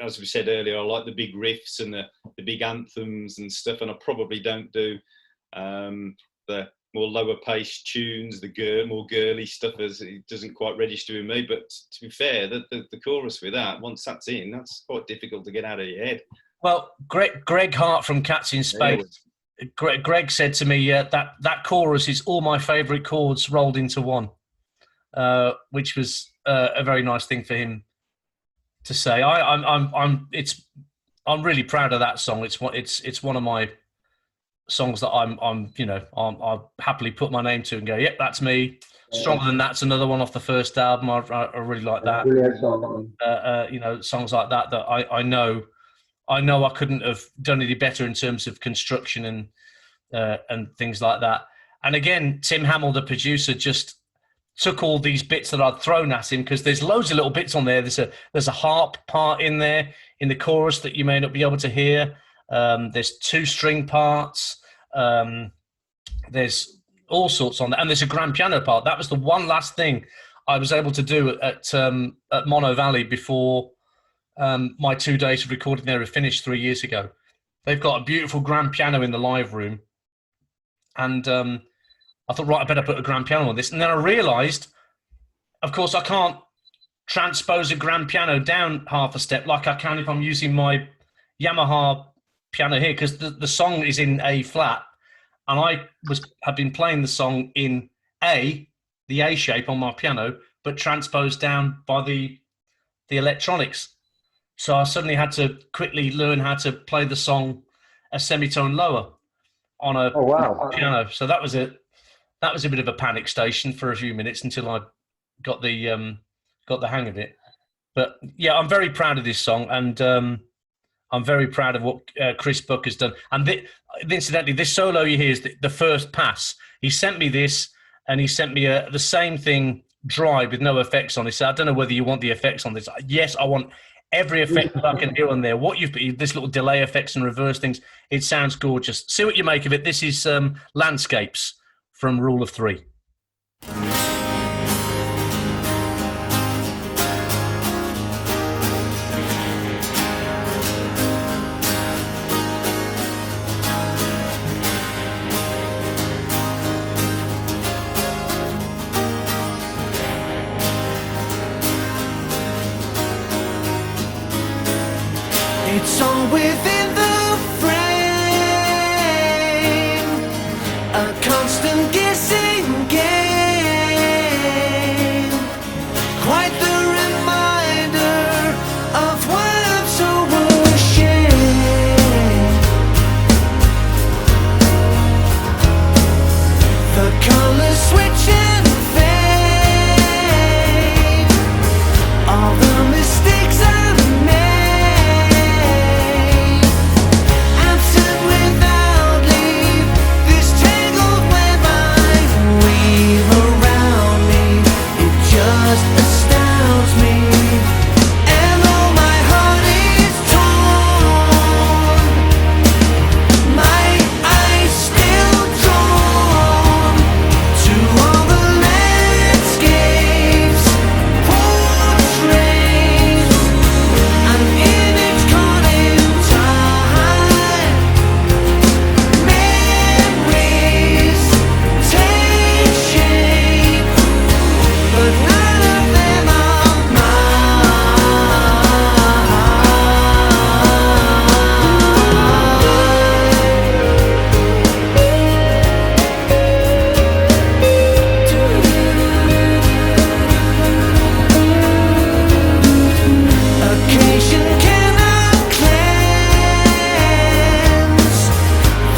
as we said earlier, I like the big riffs and the big anthems and stuff, and I probably don't do the more lower paced tunes, the more girly stuff, as it doesn't quite register with me. But to be fair, the chorus with that, once that's in, that's quite difficult to get out of your head. Well, Greg Hart from Cats in Space, Greg said to me that chorus is all my favourite chords rolled into one, which was a very nice thing for him to say. I'm really proud of that song. It's one of my songs that I'll happily put my name to and go, yep, that's me. Stronger Than That's another one off the first album. I really like that. You know, songs like that I know I couldn't have done any better in terms of construction and things like that. And again, Tim Hamill, the producer, just took all these bits that I'd thrown at him, because there's loads of little bits on there. There's a harp part in there in the chorus that you may not be able to hear. There's 2 string parts. There's all sorts on there, and there's a grand piano part. That was the one last thing I was able to do at Mono Valley before my 2 days of recording there were finished 3 years ago. They've got a beautiful grand piano in the live room, and I thought, right, I better put a grand piano on this. And then I realised, of course, I can't transpose a grand piano down half a step like I can if I'm using my Yamaha piano here, because the song is in A flat, and I have been playing the song in A, the A shape on my piano, but transposed down by the electronics. So I suddenly had to quickly learn how to play the song a semitone lower on a piano. So that was it. That was a bit of a panic station for a few minutes until I got the hang of it. But yeah, I'm very proud of this song, and I'm very proud of what Chris Buck has done. And incidentally, this solo you hear is the first pass. He sent me this, and he sent me the same thing dry with no effects on it. So I don't know whether you want the effects on this. Yes, I want every effect that I can hear on there. What you've this little delay effects and reverse things. It sounds gorgeous. See what you make of it. This is Landscapes from Rule of Three. It's all within the frame, a constant guessing game, quite the reminder of words overshared. The colors switch and fade, all the mistakes I made.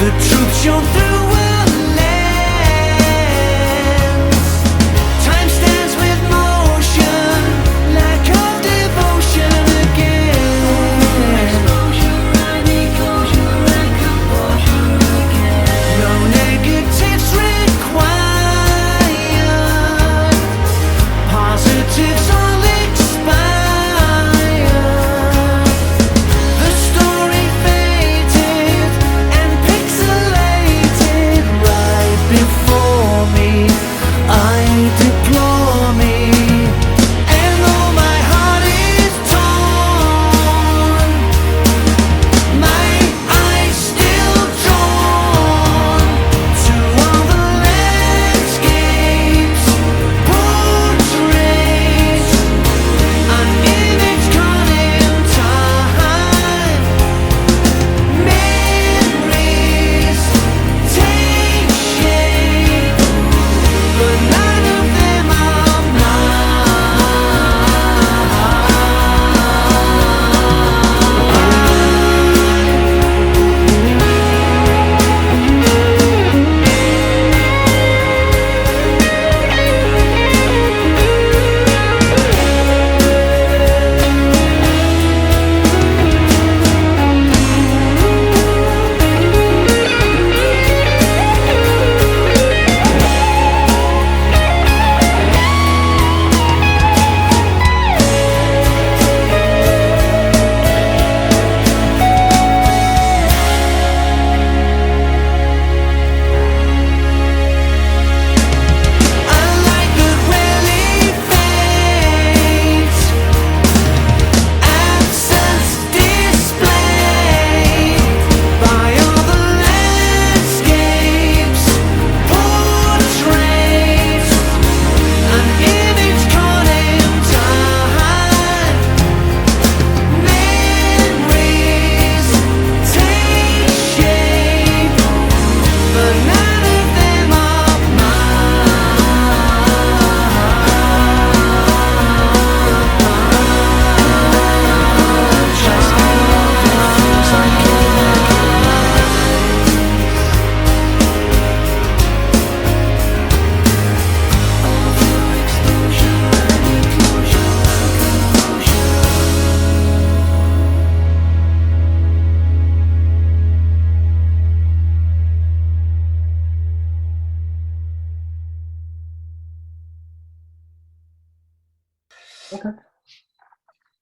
The truth shone through a lens. Time stands with motion, lack of devotion again. Exposure and enclosure and composure again. No negatives required, positives all expired. The story faded and pixelated right before me. I deplore me, and though my heart is torn, my eyes still drawn to all the landscapes, portraits, an image caught in time. Memories take shape, but none of them are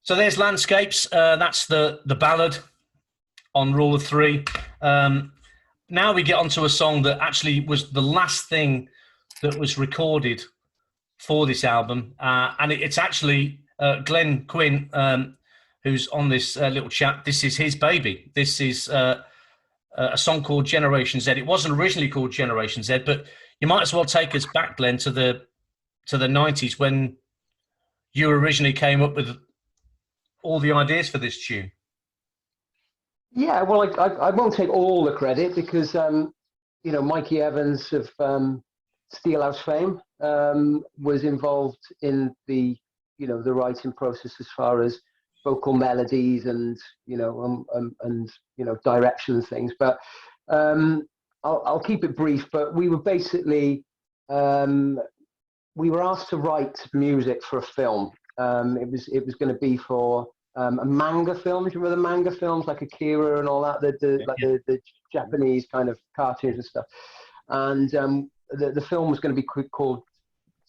So there's Landscapes. That's the ballad on Rule of Three. Now we get onto a song that actually was the last thing that was recorded for this album, and it's actually Quinn, who's on this little chat. This is his baby. This is a song called Generation Z. It wasn't originally called Generation Z, but you might as well take us back, Glenn, to the 90s when you originally came up with all the ideas for this tune. Yeah, well, I won't take all the credit because, Mikey Evans of Steelhouse fame was involved in the writing process as far as vocal melodies and, direction and things. But I'll keep it brief. But we were basically, we were asked to write music for a film. It was going to be for a manga film. Do you remember the manga films like Akira and all that? The Japanese kind of cartoons and stuff. And the film was going to be called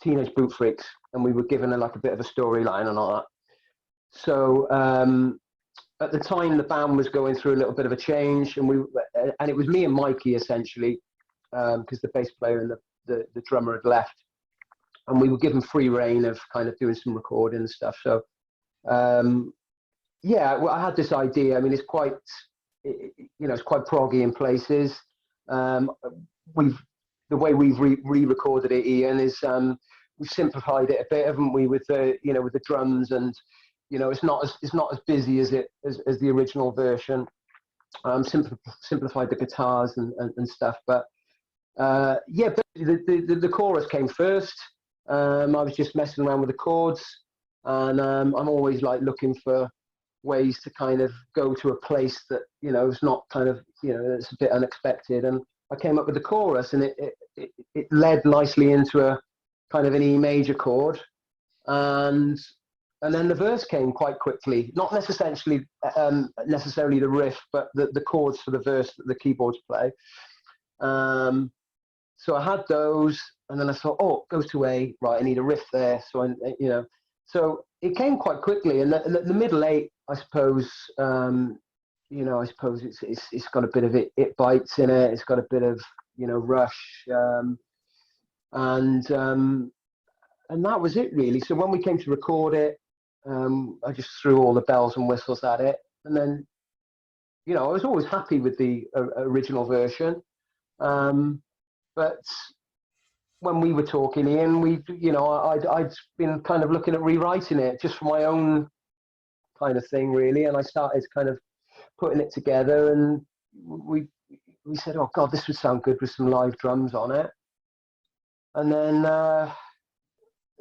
Teenage Boot Freaks, and we were given a bit of a storyline and all that. So at the time, the band was going through a little bit of a change, and it was me and Mikey essentially, because the bass player and the drummer had left. And we were given free reign of kind of doing some recording and stuff. So, I had this idea. I mean, it's quite proggy in places. The way we've re-recorded it, Ian, is we've simplified it a bit, haven't we? With the drums, and it's not as busy as the original version. Simplified the guitars and stuff, but the chorus came first. I was just messing around with the chords, and I'm always looking for ways to kind of go to a place that, you know, is not kind of, you know, it's a bit unexpected. And I came up with the chorus, and it led nicely into a kind of an E major chord. And then the verse came quite quickly, not necessarily the riff, but the chords for the verse that the keyboards play. So I had those, and then I thought, oh, it goes to A, right, I need a riff there. So, you know, so it came quite quickly. And the middle eight, I suppose, you know, I suppose it's got a bit of it bites in it. It's got a bit of, you know, Rush. And that was it, really. So when we came to record it, I just threw all the bells and whistles at it. And then, you know, I was always happy with the original version. But when we were talking, Ian, you know, I'd been kind of looking at rewriting it just for my own kind of thing, really. And I started kind of putting it together, and we said, oh God, this would sound good with some live drums on it. And then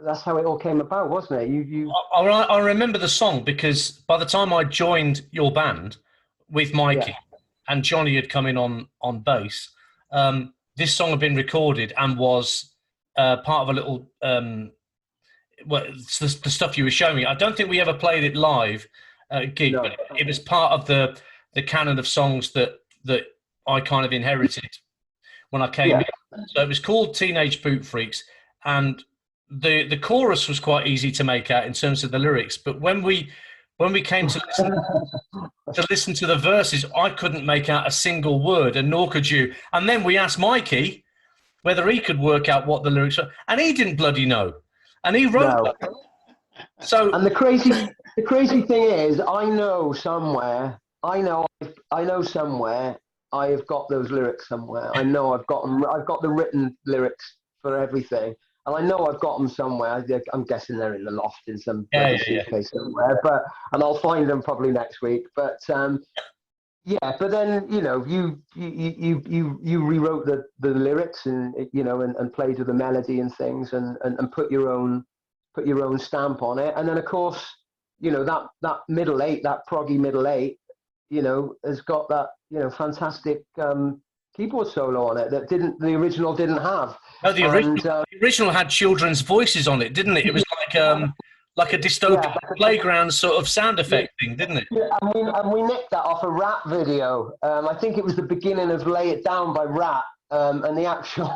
that's how it all came about, wasn't it? I remember the song because by the time I joined your band with Mikey and Johnny had come in on bass, this song had been recorded and was part of a little, well, it's the stuff you were showing me. I don't think we ever played it live gig, but it was part of the canon of songs that I kind of inherited when I came in. So it was called Teenage Boot Freaks, and the chorus was quite easy to make out in terms of the lyrics. But when we came to listen to the verses, I couldn't make out a single word, and nor could you. And then we asked Mikey whether he could work out what the lyrics were, and he didn't bloody know. And he wrote them. So, and the crazy thing is, I know somewhere I have got those lyrics somewhere. I know I've got them. I've got the written lyrics for everything, and I know I've got them somewhere. I'm guessing they're in the loft in some suitcase somewhere. And I'll find them probably next week. But but then, you know, you rewrote the lyrics, and you know, and played with the melody and things, and put your own stamp on it. And then of course, you know, that middle eight, that proggy middle eight, you know, has got that, you know, fantastic keyboard solo on it that the original didn't have. No, the original had children's voices on it, didn't it? It was like a dystopian playground sort of sound effect thing, didn't it? Yeah, and we nicked that off a Rat video. I think it was the beginning of "Lay It Down" by Rat, and the actual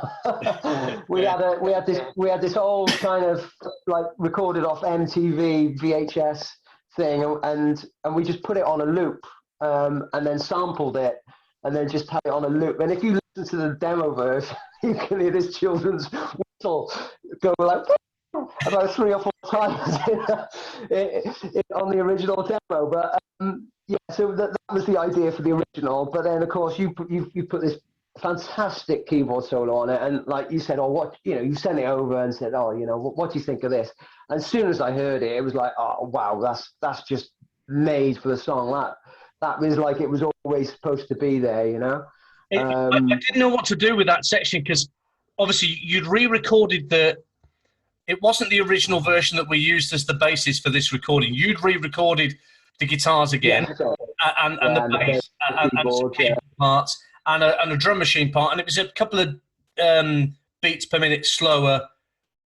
we had this old kind of like recorded off MTV VHS thing, and we just put it on a loop, and then sampled it, and then just had it on a loop. And if you listen to the demo version, you can hear this children's whistle go like about 3 or 4 times on the original demo. But so that was the idea for the original. But then of course you put this fantastic keyboard solo on it, and like you said, you sent it over and said, oh, you know, what do you think of this? And as soon as I heard it, it was like, oh wow, that's just made for the song. That was like it was always supposed to be there, you know. I didn't know what to do with that section because obviously you'd re-recorded it wasn't the original version that we used as the basis for this recording. You'd re-recorded the guitars again, and the bass, and some keyboard parts, and a drum machine part, and it was a couple of beats per minute slower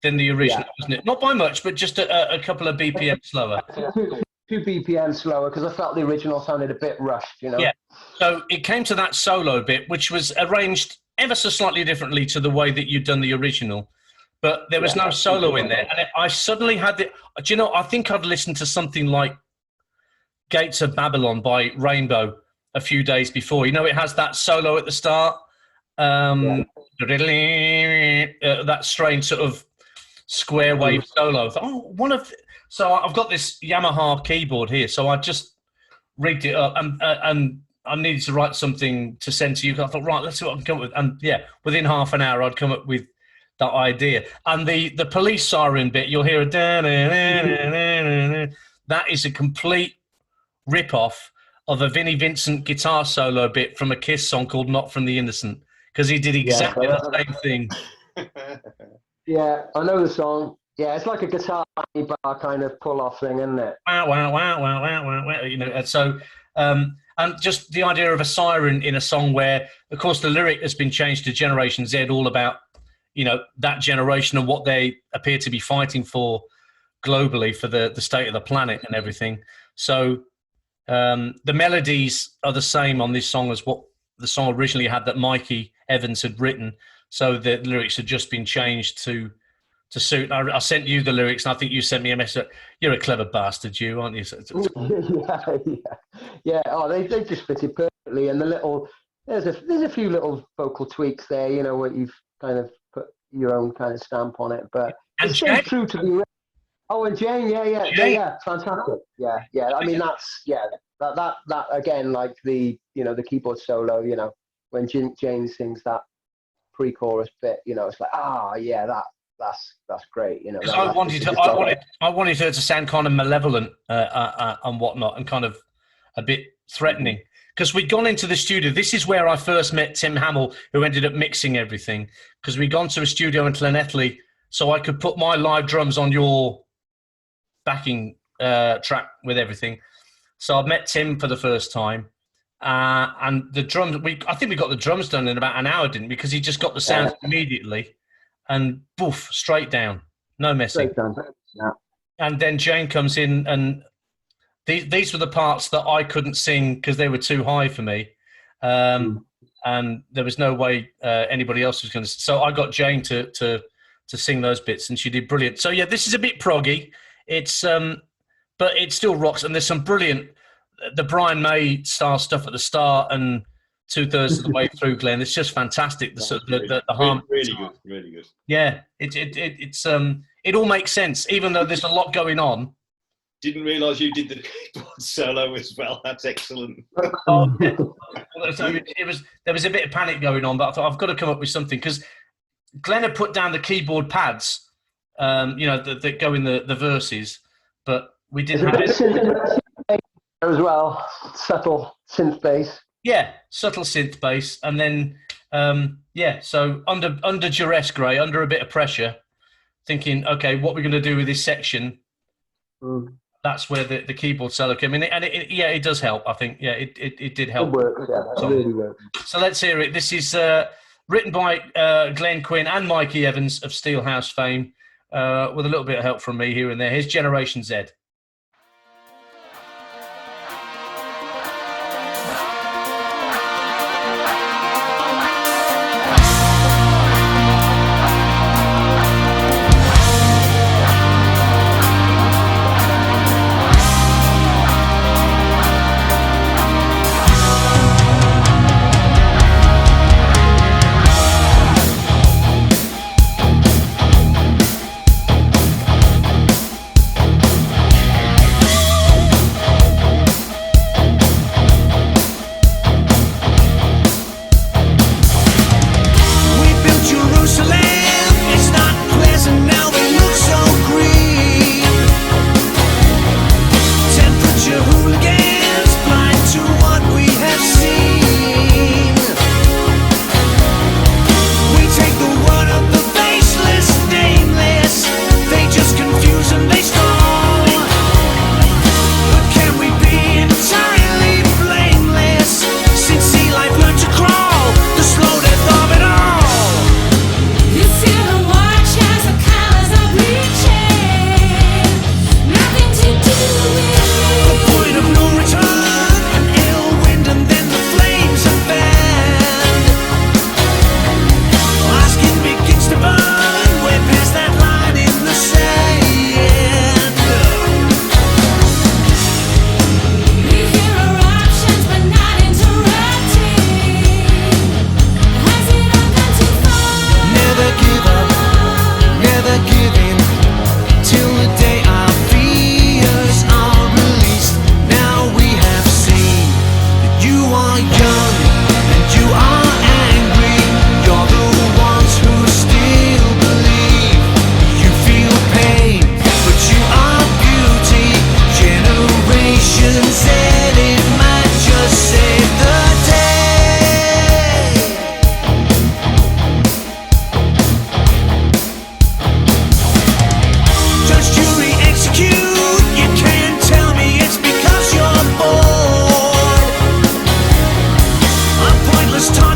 than the original, wasn't it? Not by much, but just a couple of BPM slower. 2 BPM slower, because I felt the original sounded a bit rushed, you know? Yeah. So it came to that solo bit, which was arranged ever so slightly differently to the way that you'd done the original. But there was no solo in there. And I suddenly had do you know, I think I'd listened to something like Gates of Babylon by Rainbow a few days before. You know, it has that solo at the start. That strange sort of square wave solo. I thought, so I've got this Yamaha keyboard here, so I just rigged it up, and I needed to write something to send to you. I thought, right, let's see what I can come up with. And yeah, within half an hour, I'd come up with that idea. And the police siren bit, you'll hear that is a complete rip-off of a Vinnie Vincent guitar solo bit from a Kiss song called Not From the Innocent, because he did exactly the same thing. Yeah, I know the song. Yeah, it's like a guitar bar kind of pull off thing, isn't it? Wow, wow, wow, wow, wow, wow, wow. You know, and so and just the idea of a siren in a song where, of course, the lyric has been changed to Generation Z, all about, you know, that generation and what they appear to be fighting for globally, for the state of the planet and everything. So the melodies are the same on this song as what the song originally had that Mikey Evans had written. So the lyrics had just been changed to suit. I sent you the lyrics, and I think you sent me a message. You're a clever bastard, you, aren't you? Yeah. Oh, they just fitted perfectly, and there's a few little vocal tweaks there, you know, where you've kind of put your own kind of stamp on it, but And it stays Jane, true to the. Oh, and Jane, yeah, fantastic, yeah. I mean, that again, like the keyboard solo, you know, when Jane sings that pre-chorus bit, you know, it's like, that's great, you know. because I wanted her to sound kind of malevolent and whatnot, and kind of a bit threatening. Because we'd gone into the studio. This is where I first met Tim Hamill, who ended up mixing everything. Because we'd gone to a studio in Llanelli, so I could put my live drums on your backing track with everything. So I met Tim for the first time, and the drums. I think we got the drums done in about an hour, didn't we? Because he just got the sounds immediately, and boof, straight down, no messing. Straight down. Yeah. And then Jane comes in, and these were the parts that I couldn't sing because they were too high for me, and there was no way anybody else was going to. So I got Jane to sing those bits, and she did brilliant. So yeah, this is a bit proggy. It's but it still rocks, and there's some brilliant the Brian May style stuff at the start and 2/3 of the way through, Glenn. It's just fantastic. The harmony, really good. Yeah, it all makes sense, even though there's a lot going on. Didn't realise you did the keyboard solo as well. That's excellent. Oh, yeah. So there was a bit of panic going on, but I thought I've got to come up with something, because Glenn had put down the keyboard pads, that go in the verses, but we didn't have it as well. Subtle synth bass. Yeah, subtle synth bass, and then so under duress, Gray, under a bit of pressure, thinking, okay, what we're going to do with this section. That's where the keyboard solo came in, and it does help. I think, it did help. It works, yeah, it really works. So let's hear it. This is written by Glenn Quinn and Mikey Evans of Steelhouse fame, with a little bit of help from me here and there. Here's Generation Z.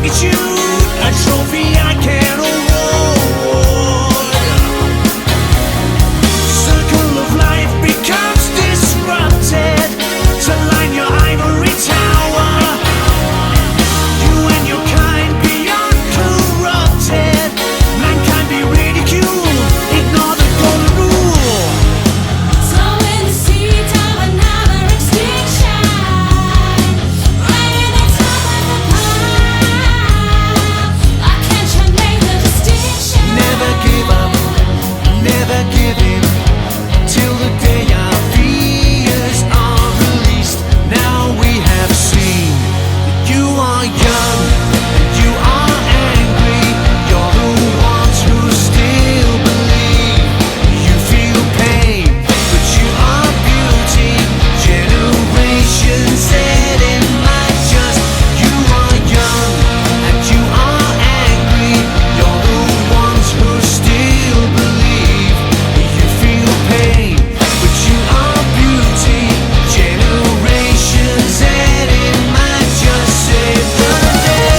gratitude, a trophy I can award. Circle of life becomes disrupted to line your ivory tower. You and your kind beyond corrupted. Mankind be ridiculed, ignore the golden rule. Sowing the seeds of another extinction, right at the top of the pile. I can't make the distinction. Never give up, never give in, till the day our fears are released. Now we have seen that you are young and you are angry. You're the ones who still believe. You feel pain, but you are beauty. Generations said it might just. You are young and you are angry. You're the ones who still believe. You feel pain, but you are beauty. Generations said it might just save the day.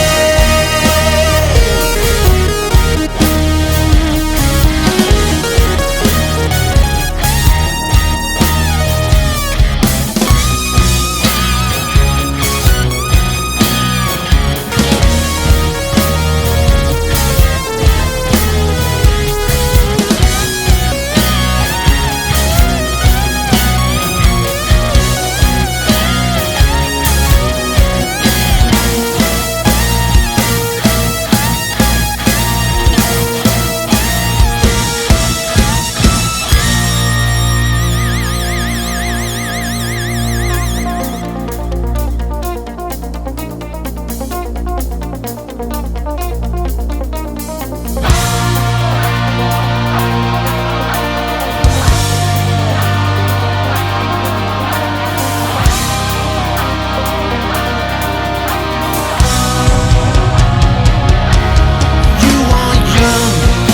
You are young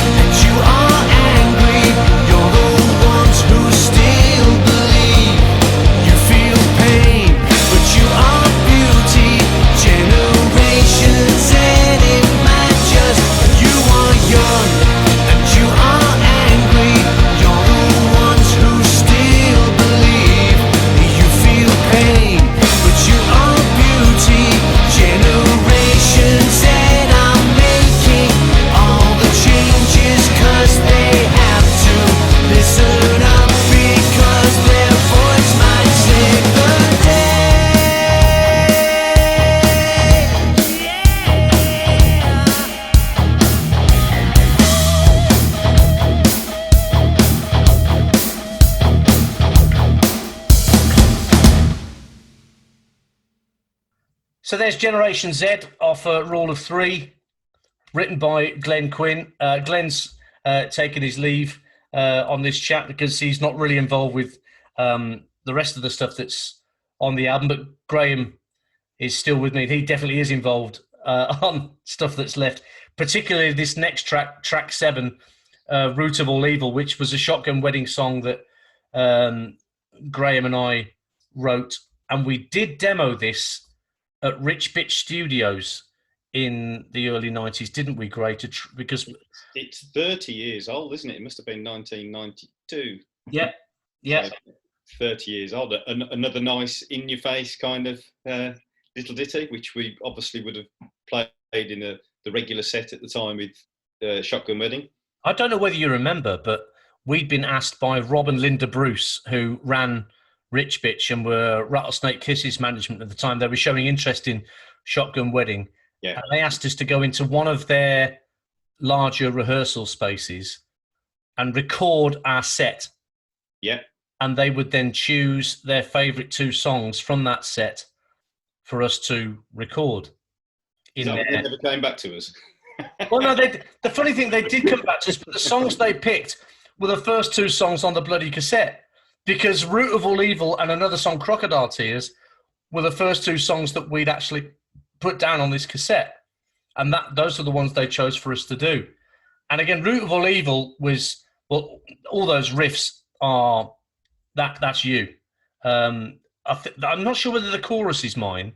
and you are angry. You're the ones who still believe. You feel pain, but you are beauty. Generations said it might just. You are young and you are angry. You're the ones who still believe. You feel pain, but you are beauty. Generations said I'm making all the changes 'cause they have to. Listen up because their voice might save the day. So there's Generation Z off Rule of Three, written by Glenn Quinn. Glenn's taken his leave on this chat because he's not really involved with the rest of the stuff that's on the album, but Graham is still with me. He definitely is involved on stuff that's left, particularly this next track, track 7, Root of All Evil, which was a Shotgun Wedding song that Graham and I wrote. And we did demo this at Rich Bitch Studios in the early 90s, didn't we, Gray? Because It's 30 years old, isn't it? It must have been 1992. yeah, yeah. So 30 years old. Another nice in-your-face kind of little ditty, which we obviously would have played in the regular set at the time with Shotgun Wedding. I don't know whether you remember, but we'd been asked by Rob and Linda Bruce, who ran Rich Bitch and were Rattlesnake Kisses management at the time. They were showing interest in Shotgun Wedding. Yeah. And they asked us to go into one of their larger rehearsal spaces and record our set. Yeah. And they would then choose their favourite 2 songs from that set for us to record. They never came back to us. Well, no, the funny thing, they did come back to us, but the songs they picked were the first 2 songs on the bloody cassette. Because Root of All Evil and another song, Crocodile Tears, were the first 2 songs that we'd actually put down on this cassette. And those are the ones they chose for us to do. And again, Root of All Evil was, well, all those riffs are, that's you. I'm not sure whether the chorus is mine.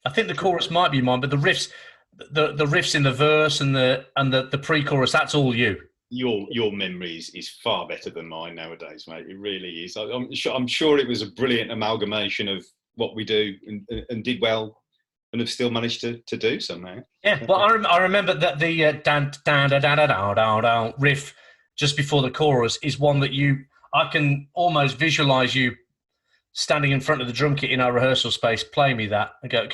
I think the chorus might be mine, but the riffs in the verse and the pre-chorus, that's all you. Your memory is far better than mine nowadays, mate. It really is. I'm sure it was a brilliant amalgamation of what we do and did well, and have still managed to do somehow. Yeah, well, I remember that the dan dan da da da da da da riff just before the chorus is one that I can almost visualize you standing in front of the drum kit in our rehearsal space, play me that, and go,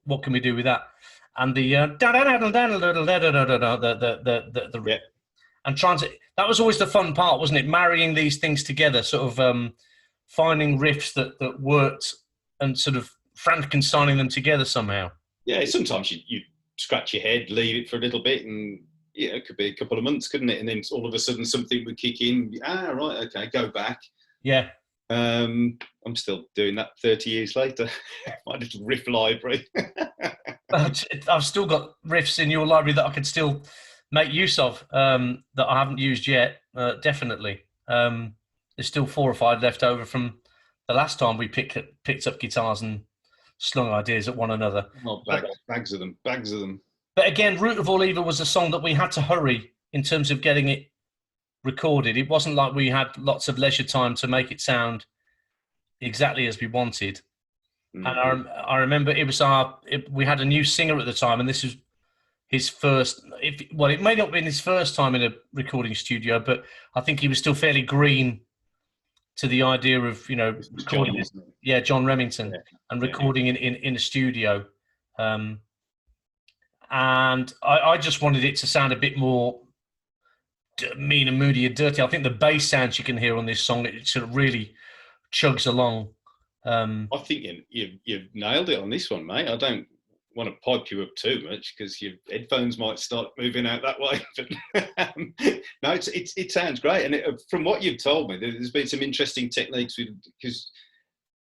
what can we do with that? And the Yeah. and trying to, that was always the fun part, wasn't it? Marrying these things together, sort of finding riffs that worked and sort of frankensteining them together somehow. Yeah, sometimes you scratch your head, leave it for a little bit, and it could be a couple of months, couldn't it? And then all of a sudden something would kick in. Right, okay, go back. Yeah. I'm still doing that 30 years later. My little riff library. I've still got riffs in your library that I could still make use of that I haven't used yet. Definitely. There's still 4 or 5 left over from the last time we picked up guitars and slung ideas at one another. Oh, bags of them. But again, Root of All Evil was a song that we had to hurry in terms of getting it recorded. It wasn't like we had lots of leisure time to make it sound exactly as we wanted. Mm-hmm. And I remember we had a new singer at the time, and this was his first. It may not have been his first time in a recording studio, but I think he was still fairly green to the idea of recording. John Remington, and recording in a studio. And I just wanted it to sound a bit more mean and moody and dirty. I think the bass sounds you can hear on this song, it sort of really chugs along. I think you've nailed it on this one, mate. I don't want to pipe you up too much because your headphones might start moving out that way. But no, it sounds great. And from what you've told me, there's been some interesting techniques because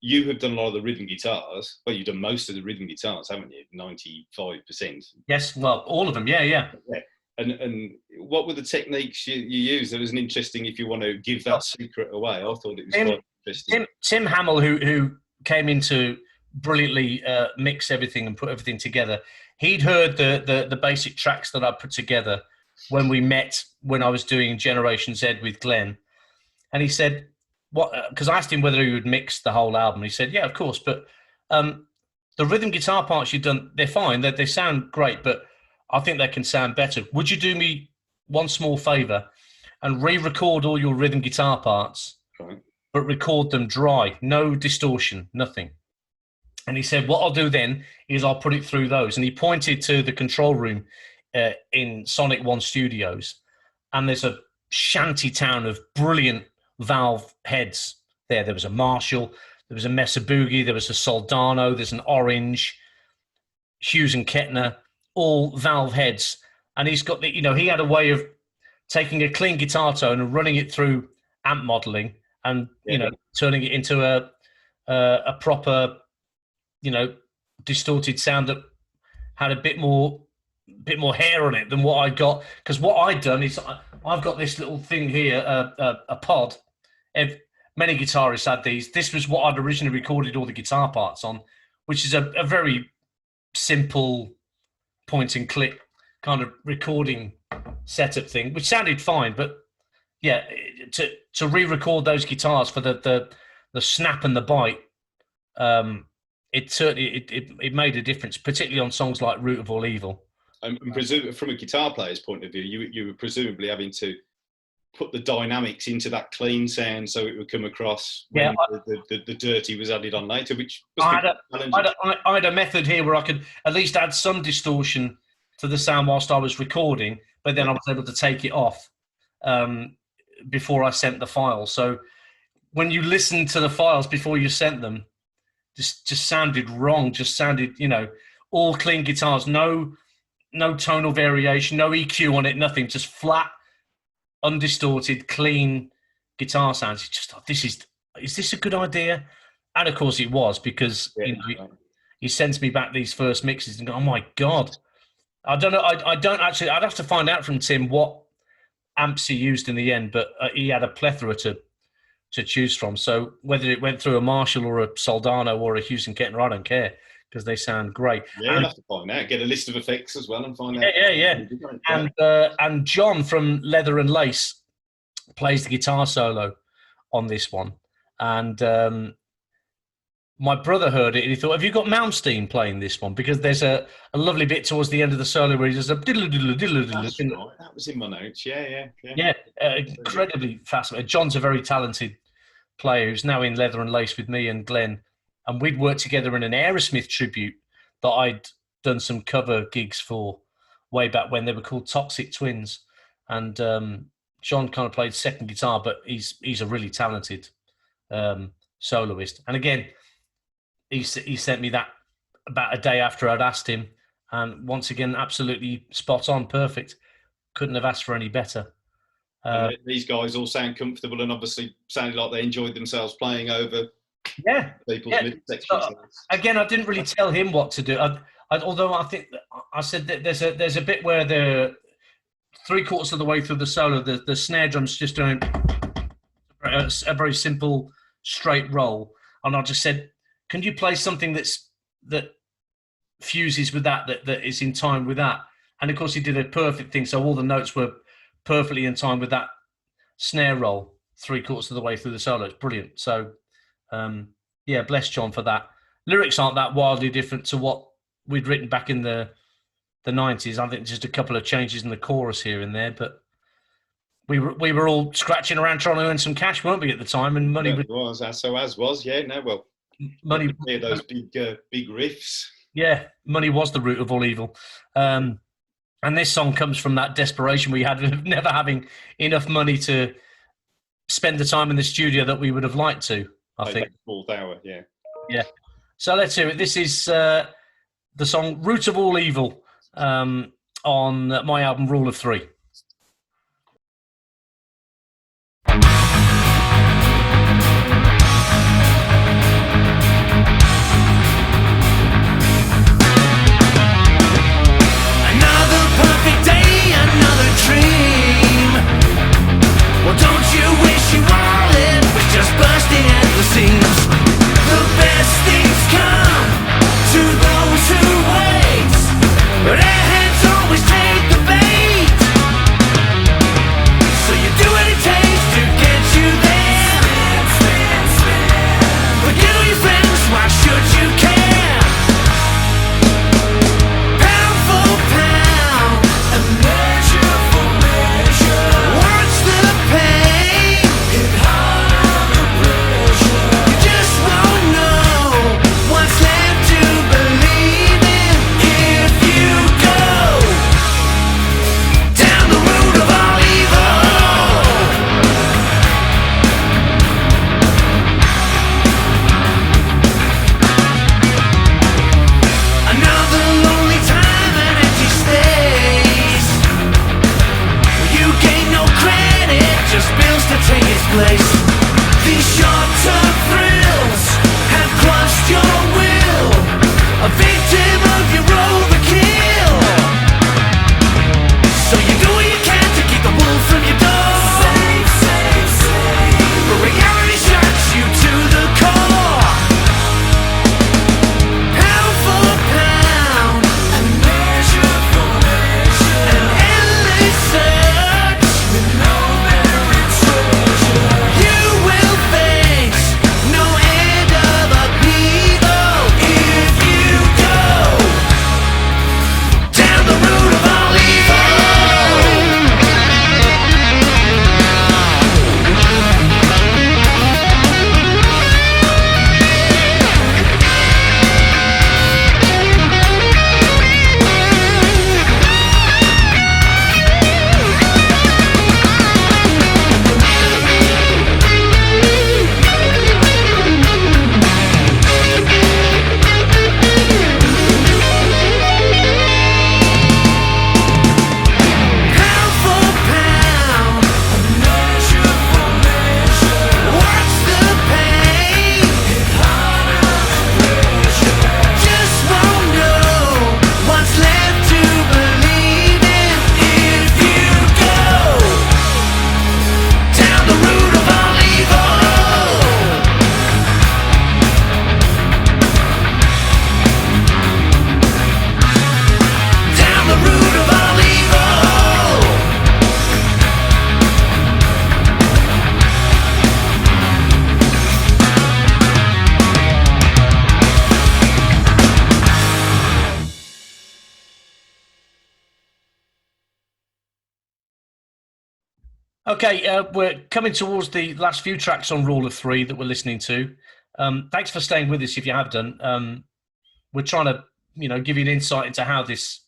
you have done a lot of the rhythm guitars. Well, you've done most of the rhythm guitars, haven't you? 95%. Yes, well, all of them. Yeah. And what were the techniques you used? There was an interesting, if you want to give that secret away, I thought it was quite interesting. Tim Hamill, who came in to brilliantly mix everything and put everything together, he'd heard the basic tracks that I put together when we met, when I was doing Generation Z with Glenn. And he said, because I asked him whether he would mix the whole album. He said, yeah, of course. But the rhythm guitar parts you've done, they're fine. They sound great, but I think they can sound better. Would you do me one small favour and re-record all your rhythm guitar parts, but record them dry, no distortion, nothing? And he said, what I'll do then is I'll put it through those. And he pointed to the control room in Sonic One Studios, and there's a shanty town of brilliant valve heads there. There was a Marshall, there was a Mesa Boogie, there was a Soldano, there's an Orange, Hughes and Kettner, all valve heads. And he's got he had a way of taking a clean guitar tone and running it through amp modeling and turning it into a proper distorted sound that had a bit more hair on it than what I got. Because what I'd done is I've got this little thing here, a pod. Many guitarists had these. This was what I'd originally recorded all the guitar parts on, which is a very simple point and click kind of recording setup thing, which sounded fine. But yeah, to re-record those guitars for the snap and the bite, it certainly it made a difference, particularly on songs like Root of All Evil. And from a guitar player's point of view, you were presumably having to put the dynamics into that clean sound so it would come across when the dirty was added on later, which I had a method here where I could at least add some distortion to the sound whilst I was recording, but then I was able to take it off before I sent the file. So when you listen to the files before you sent them, just sounded wrong, just sounded, all clean guitars, no tonal variation, no EQ on it, nothing, just flat, undistorted, clean guitar sounds. You just thought, is this a good idea? And of course it was, because he sends me back these first mixes and go, oh my God. I don't know. I don't actually, I'd have to find out from Tim what amps he used in the end, but he had a plethora to choose from. So whether it went through a Marshall or a Soldano or a Hughes and Kettner, I don't care, because they sound great. Yeah, you'll have to find out. Get a list of effects as well and find out. Yeah. And John from Leather and Lace plays the guitar solo on this one. And my brother heard it and he thought, have you got Malmsteen playing this one? Because there's a lovely bit towards the end of the solo where he does a diddle diddle diddle diddle. That's right. That was in my notes. Yeah. Incredibly fascinating. John's a very talented player who's now in Leather and Lace with me and Glenn. And we'd worked together in an Aerosmith tribute that I'd done some cover gigs for way back when. They were called Toxic Twins. And John kind of played second guitar, but he's a really talented soloist. And again, he sent me that about a day after I'd asked him. And once again, absolutely spot on, perfect. Couldn't have asked for any better. These guys all sound comfortable and obviously sounded like they enjoyed themselves playing over people's mid-sections. So, again, I didn't really tell him what to do. Although I think I said that there's a bit where they're 3/4 of the way through the solo, the snare drum's just doing a very simple straight roll, and I just said, "Can you play something that fuses with that is in time with that?" And of course, he did a perfect thing. So all the notes were perfectly in time with that snare roll 3/4 of the way through the solo. It's brilliant. So, bless John for that. Lyrics aren't that wildly different to what we'd written back in the 90s. I think just a couple of changes in the chorus here and there, but we were all scratching around trying to earn some cash, weren't we, at the time? And money was money. Those big riffs. Yeah, money was the root of all evil. And this song comes from that desperation we had of never having enough money to spend the time in the studio that we would have liked to, I think. Fourth hour, yeah. Yeah. So let's hear it. This is the song Root of All Evil on my album Rule of Three. Well, don't you wish you all it was just bursting at the seams? The best things come to those who wait, but airheads always take the bait. So you do what it takes to get Okay, we're coming towards the last few tracks on Rule of Three that we're listening to. Thanks for staying with us if you have done. We're trying to, give you an insight into how this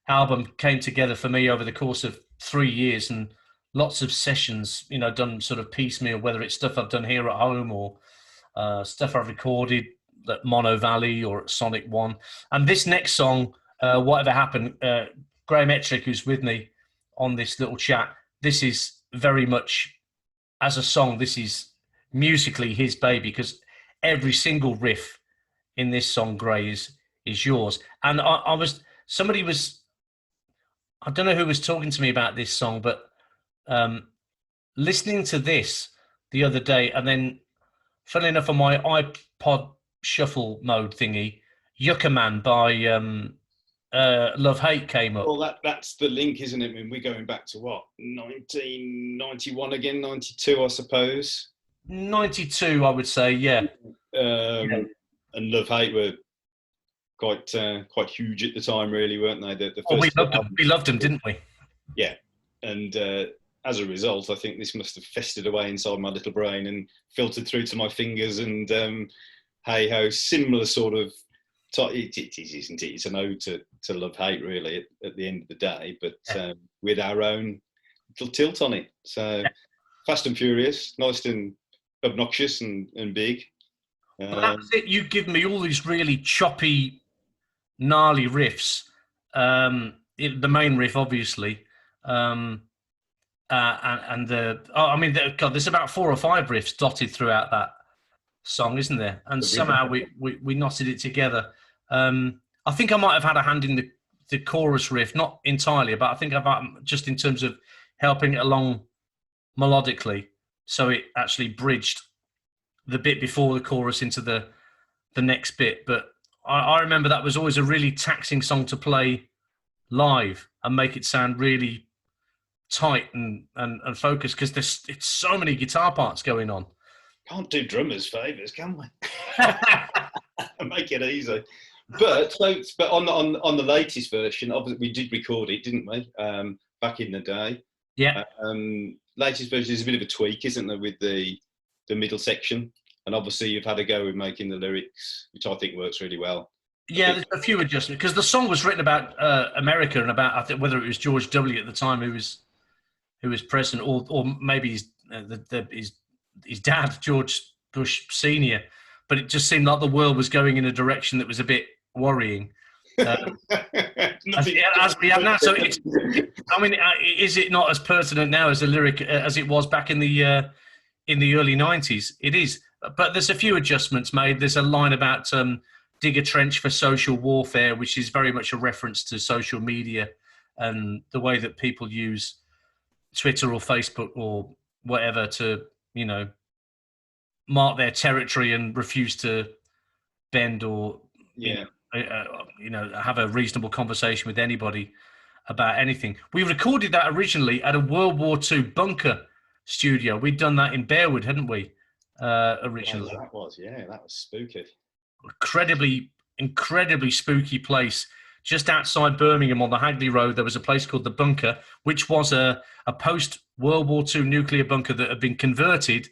album came together for me over the course of 3 years, and lots of sessions, done sort of piecemeal, whether it's stuff I've done here at home or stuff I've recorded at Mono Valley or at Sonic One. And this next song, Whatever Happened, Graham Ettrick, who's with me on this little chat, this is very much, as a song, this is musically his baby, because every single riff in this song, Gray, is yours. And I don't know who was talking to me about this song, but listening to this the other day, and then, funnily enough, on my iPod shuffle mode thingy, Yucca Man by Love Hate came up. Well, that's the link, isn't it? I mean, we're going back to what, 1991 again, 92, I suppose. 92, I would say, yeah. And Love Hate were quite huge at the time, really, weren't they? The first we loved them, didn't we? Yeah, and as a result, I think this must have festered away inside my little brain and filtered through to my fingers. And hey ho, similar sort of. It is, isn't it? It's an ode to Love Hate, really, at the end of the day, but with our own little tilt on it. So Fast and Furious, nice and obnoxious and big. Well, that's it. You give me all these really choppy, gnarly riffs. The main riff, obviously, and there's about 4 or 5 riffs dotted throughout that song, isn't there? And somehow we knotted it together. I think I might have had a hand in the chorus riff, not entirely, but I think I've just in terms of helping it along melodically, so it actually bridged the bit before the chorus into the next bit. But I remember that was always a really taxing song to play live and make it sound really tight and focused, because it's so many guitar parts going on. Can't do drummers favours, can we? Make it easy. But on the latest version, obviously we did record it, didn't we? Back in the day. Yeah. Latest version is a bit of a tweak, isn't there, with the middle section? And obviously you've had a go with making the lyrics, which I think works really well. Yeah, there's a few adjustments, because the song was written about America and about, I think, whether it was George W. at the time who was president, or maybe his dad, George Bush Senior. But it just seemed like the world was going in a direction that was a bit worrying. As we have now. So is it not as pertinent now as a lyric as it was back in the early 90s? It is, but there's a few adjustments made. There's a line about dig a trench for social warfare, which is very much a reference to social media and the way that people use Twitter or Facebook or whatever to, mark their territory and refuse to bend or have a reasonable conversation with anybody about anything. We recorded that originally at a World War II bunker studio. We'd done that in Bearwood, hadn't we? Originally, that was spooky. Incredibly spooky place. Just outside Birmingham on the Hagley Road, there was a place called the Bunker, which was a post-World War II nuclear bunker that had been converted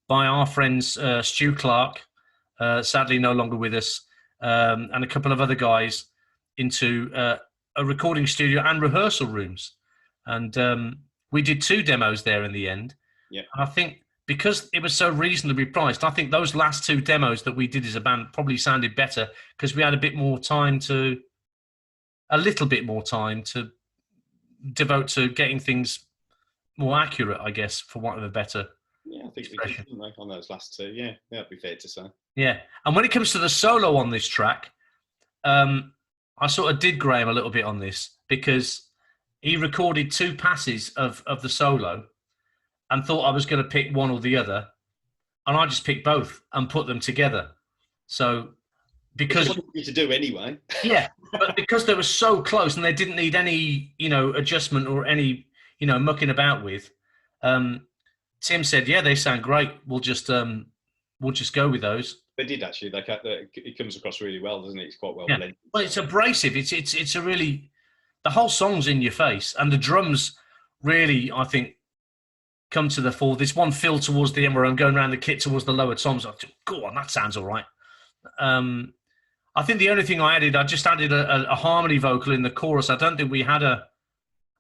by our friends Stu Clark, sadly no longer with us, and a couple of other guys, into a recording studio and rehearsal rooms. And we did 2 demos there in the end. Yeah. And I think because it was so reasonably priced, I think those last 2 demos that we did as a band probably sounded better because we had a little bit more time to devote to getting things more accurate, I guess, for want of a better. Yeah, I think we did on those last 2. Yeah, that'd be fair to say. Yeah, and when it comes to the solo on this track, I sort of did Graham a little bit on this because he recorded 2 passes of the solo and thought I was going to pick one or the other, and I just picked both and put them together. So because you to do anyway. Yeah, but because they were so close and they didn't need any adjustment or any mucking about with. Tim said, "Yeah, they sound great. We'll just go with those." They did actually. It comes across really well, doesn't it? It's quite well blended. Well, it's abrasive. It's a really, the whole song's in your face, and the drums really, I think, come to the fore. This one fill towards the end where I'm going around the kit towards the lower toms. I thought, go on, that sounds all right. I think the only thing I just added a harmony vocal in the chorus. I don't think we had a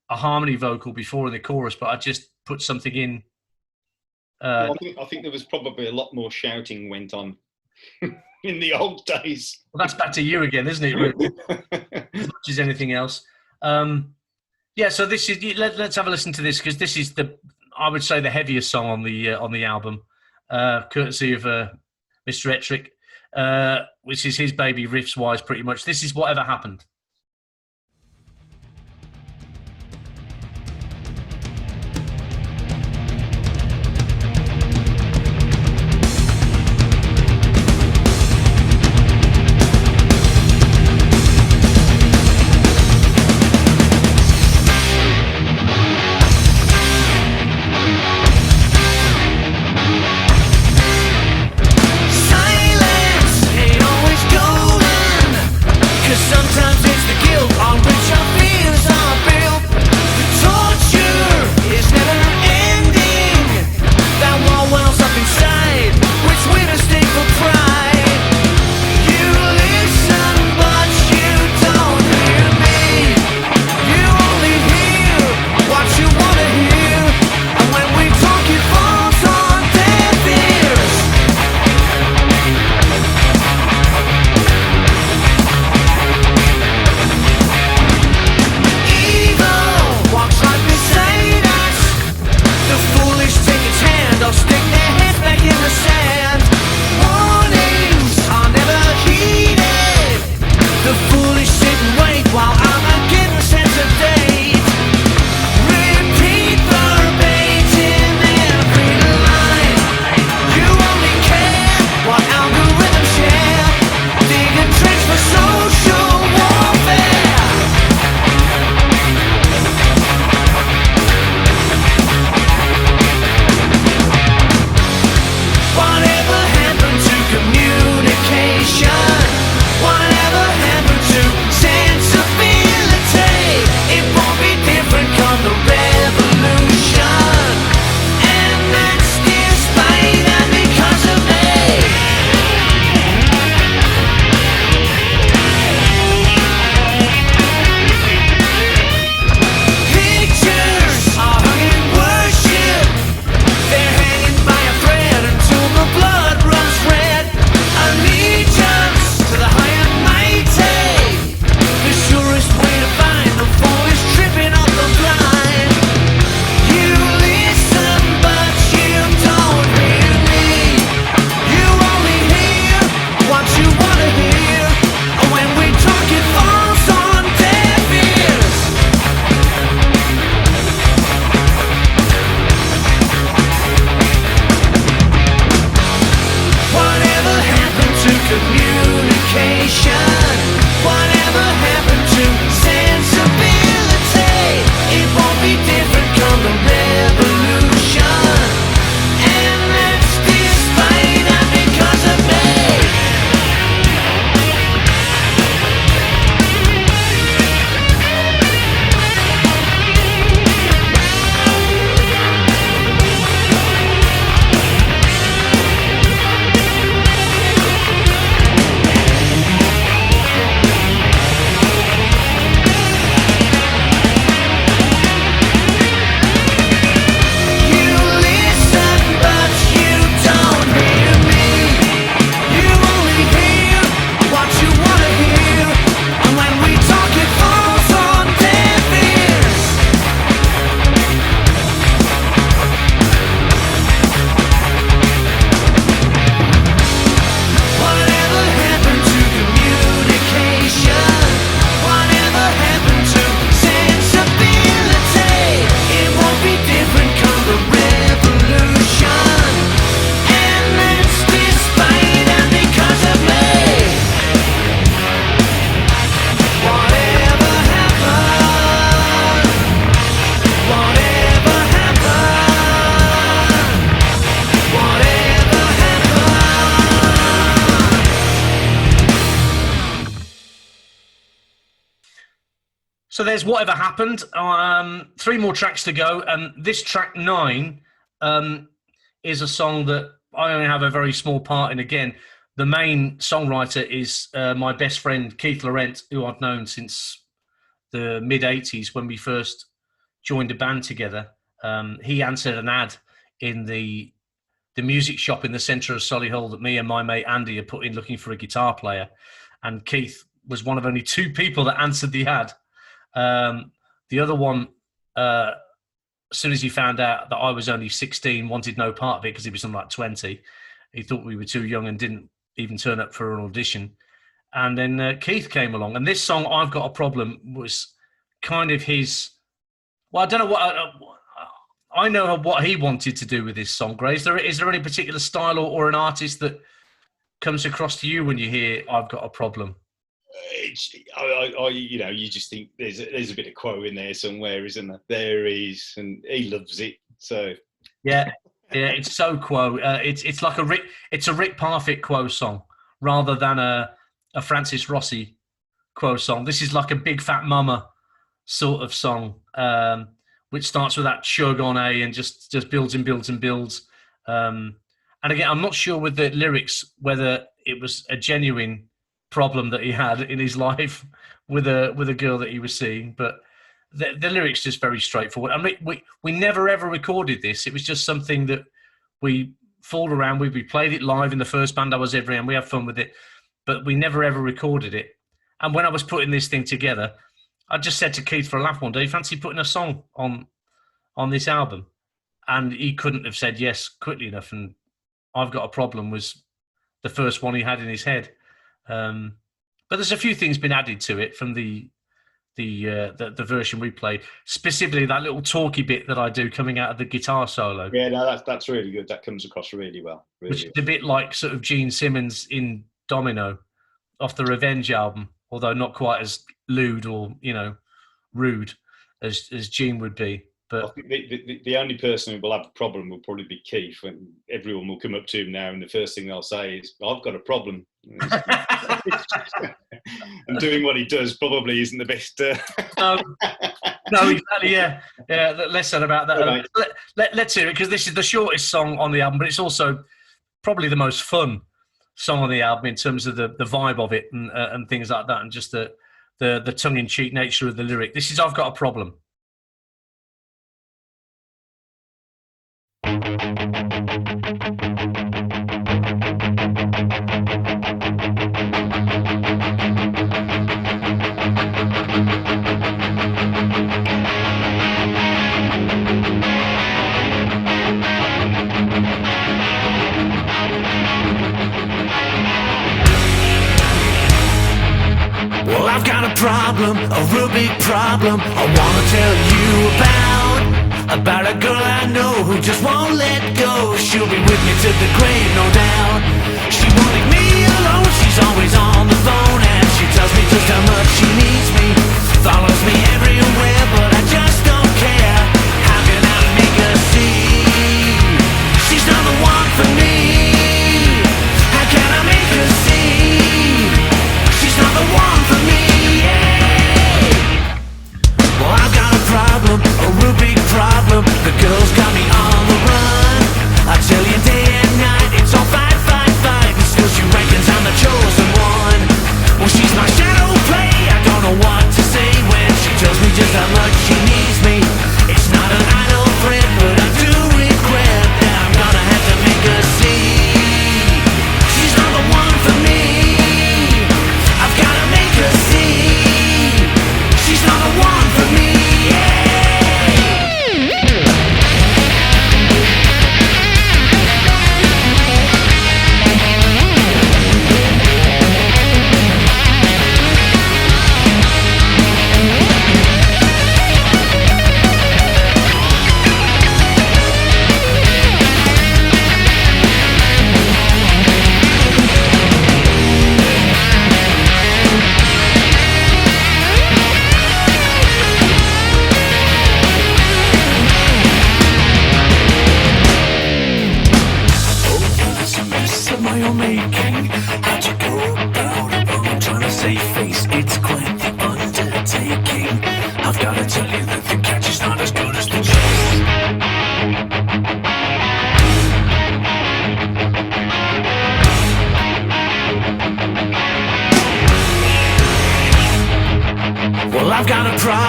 harmony vocal before in the chorus, but I just put something in. I think there was probably a lot more shouting went on in the old days. Well, that's back to you again, isn't it? Really? As much as anything else. Yeah. So this is. Let's have a listen to this, because this is I would say the heaviest song on the album, courtesy of Mr. Ettrick, which is his baby riffs wise, pretty much. This is Whatever Happened. Silence ain't always golden, 'cause sometimes it's the guilt on which our fears are built. The torture is never ending. That wall wells up inside, which we mistake for pride. You listen, but you don't hear me. You only hear what you wanna hear, and when we talk, it falls on deaf ears. Evil walks right beside us. The foolish take its hand or stick their heads back in the sand. Warnings are never heeded. The foolish sit and wait while Armageddon sends a date. Repeat verbatim every line. You only care what algorithms share. Digging trench for social warfare. Whatever happened to communication? Whatever happened to sensibility? It won't be different come the revolution. And that's despite and because of me. Pictures are hung in worship. They're hanging by a thread until the blood runs red. Allegiance to the high and mighty. The surest way to find the foolish tripping up the blind. You listen, but you don't hear me. You only hear what you wanna hear, and when we talk, it falls on deaf ears. Whatever happened to communication? Whatever happened to sensibility? It won't be different come the revolution. And that's despite and because of me. You listen, but you don't hear me. You only hear what you wanna hear, and when we talk, it falls on deaf ears. Whatever happened to communication? Whatever happened to sensibility? It won't be different come the revolution. And that's despite and because of me. Whatever happened? Whatever happened? Whatever happened? So there's Whatever Happened. 3 more tracks to go, and this track 9 is a song that I only have a very small part in. Again, the main songwriter is my best friend Keith Laurent, who I've known since the mid-'80s when we first joined a band together. He answered an ad in the music shop in the centre of Solihull that me and my mate Andy had put in looking for a guitar player. And Keith was one of only 2 people that answered the ad. The other one, as soon as he found out that I was only 16, wanted no part of it because he was on like 20. He thought we were too young and didn't even turn up for an audition. And then Keith came along. And this song, I've Got a Problem, was kind of his... Well, I don't know what... I know what he wanted to do with this song, Gray. Is there any particular style or an artist that comes across to you when you hear I've Got a Problem? You just think there's a bit of Quo in there somewhere, isn't there? There is, and he loves it. So yeah, it's so Quo. It's like a Rick Parfitt Quo song rather than a Francis Rossi Quo song. This is like a Big Fat Mama sort of song, which starts with that chug on A and just builds and builds and builds. And again, I'm not sure with the lyrics whether it was a genuine problem that he had in his life with a girl that he was seeing, but the lyrics just very straightforward. I mean, we never ever recorded this. It was just something that we fooled around with. We played it live in the first band I was ever in. We had fun with it, but we never ever recorded it. And when I was putting this thing together, I just said to Keith for a laugh one day, fancy putting a song on this album? And he couldn't have said yes quickly enough. And I've Got a Problem was the first one he had in his head. But there's a few things been added to it from the version we played, specifically that little talky bit that I do coming out of the guitar solo. yeah, no, that's really good. That comes across really well. Which is a bit like sort of Gene Simmons in Domino off the Revenge album, although not quite as lewd or rude as Gene would be. I But think the only person who will have a problem will probably be Keith, when everyone will come up to him now and the first thing they'll say is, I've got a problem. And doing what he does probably isn't the best. no, exactly, yeah. Less said about that. Right. Let's hear it, because this is the shortest song on the album, but it's also probably the most fun song on the album in terms of the vibe of it and things like that, and just the tongue-in-cheek nature of the lyric. This is I've Got a Problem. Well, I've got a problem, a real big problem I wanna tell you about a girl I know who just won't let go. She'll be with me to the grave, no doubt. She won't leave me alone, she's always on the phone, and she tells me just how much she needs me. Follows me everywhere, but I just don't care. How can I make her see she's not the one for me? How can I make her see she's not the one for me? Yeah. Well, I've got a problem, a real big problem. The girl's got me on the run. I tell you day and night, it's all fight, fight, fight. And still she reckons I'm the chosen one. Well, she's my shadow play. I don't know what to say when she tells me just how much she needs me. It's not an idle threat, but I do regret that I'm gonna have to make her see she's not the one for me. I've gotta make her see she's not the one for me. Yeah.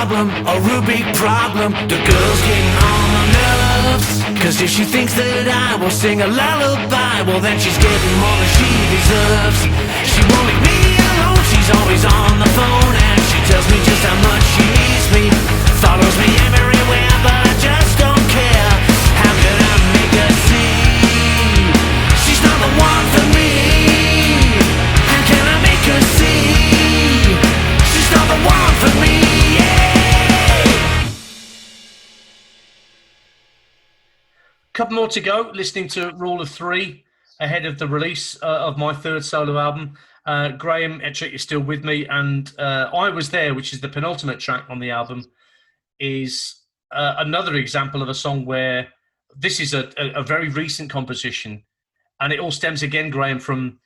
problem or a big problem. The girl's getting on my nerves, cause if she thinks that I will sing a lullaby, well then she's getting more than she deserves. She won't leave me alone, she's always on the phone, and she tells me just how much she needs me. Follows me everywhere, but I just don't care. How could I make her see she's not the one for me? How can I make her see she's not the one for me? Yeah. Couple more to go. Listening to Rule of Three ahead of the release of my third solo album. Graham Ettrick is still with me, and I Was There, which is the penultimate track on the album, is another example of a song where this is a very recent composition, and it all stems again, Graham, from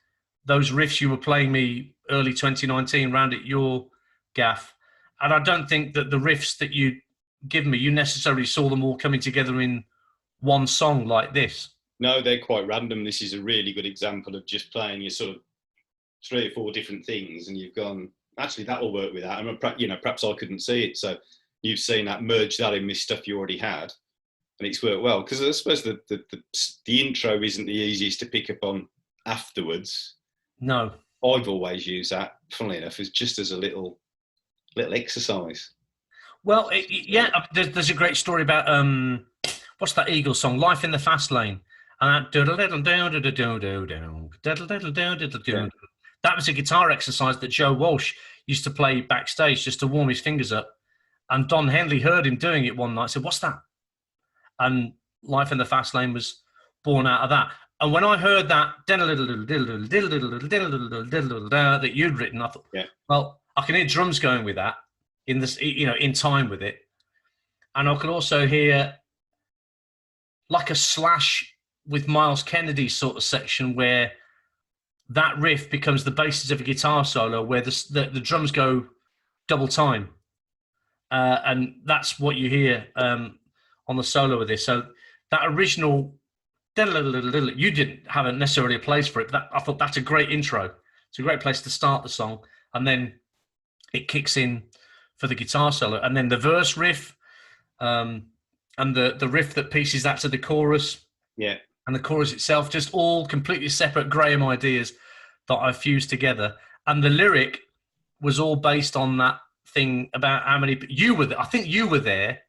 those riffs you were playing me early 2019 round at your gaff. And I don't think that the riffs that you give me, you necessarily saw them all coming together in one song like this. No, they're quite random. This is a really good example of just playing your sort of 3 or 4 different things, and you've gone, actually, that'll work with that. And perhaps I couldn't see it, so you've seen that, merge that in with stuff you already had, and it's worked well. Because I suppose the intro isn't the easiest to pick up on afterwards. No, I've always used that, funnily enough, as just as a little exercise. well, there's a great story about what's that Eagles song, "Life in the Fast Lane," and that was a guitar exercise that Joe Walsh used to play backstage just to warm his fingers up. And Don Henley heard him doing it one night, said, "What's that?" And "Life in the Fast Lane" was born out of that. And when I heard that that you'd written, I thought, yeah, well, I can hear drums going with that in this, in time with it. And I could also hear like a Slash with Miles Kennedy sort of section where that riff becomes the basis of a guitar solo where the drums go double time. And that's what you hear on the solo of this. So that original, you didn't have necessarily a place for it, but I thought that's a great intro. It's a great place to start the song. And then it kicks in for the guitar solo. And then the verse riff and the riff that pieces that to the chorus. Yeah. And the chorus itself, just all completely separate Graham ideas that I fused together. And the lyric was all based on that thing about how many you were there. I think you were there.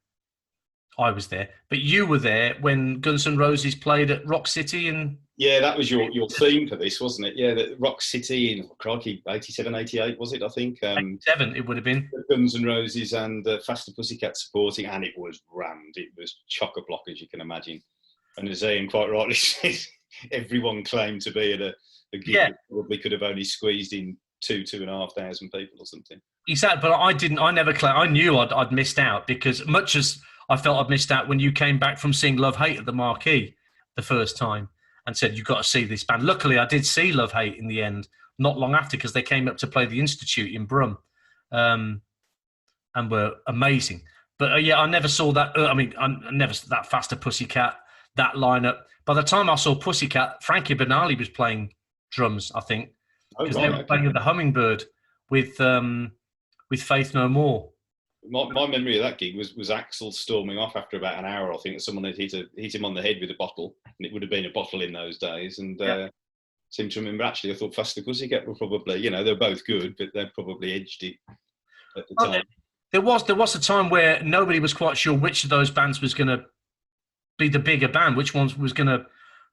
I was there, but you were there when Guns N' Roses played at Rock City. And yeah, that was your theme for this, wasn't it? Yeah, the Rock City in, crikey, 87, 88, was it, I think? 87, it would have been. Guns N' Roses and Faster Pussycat supporting, and it was rammed. It was chock-a-block, as you can imagine. And as Ian quite rightly says, everyone claimed to be at a gig that probably could have only squeezed in 2,500 people or something. Exactly, but I didn't. I never claimed. I knew I'd missed out, because much as I felt I'd missed out when you came back from seeing Love Hate at the Marquee the first time and said, "You've got to see this band." Luckily, I did see Love Hate in the end, not long after, because they came up to play the Institute in Brum, and were amazing. But I never saw that. I never that Faster Pussycat, that lineup. By the time I saw Pussycat, Frankie Benali was playing drums, I think, because they were playing at the Hummingbird with Faith No More. My memory of that gig was Axl storming off after about an hour. I think that someone had hit him on the head with a bottle, and it would have been a bottle in those days. And seem to remember, actually, I thought Faster Pussycat were probably, they're both good, but they probably edged it at the time. There was a time where nobody was quite sure which of those bands was going to be the bigger band, which one was going to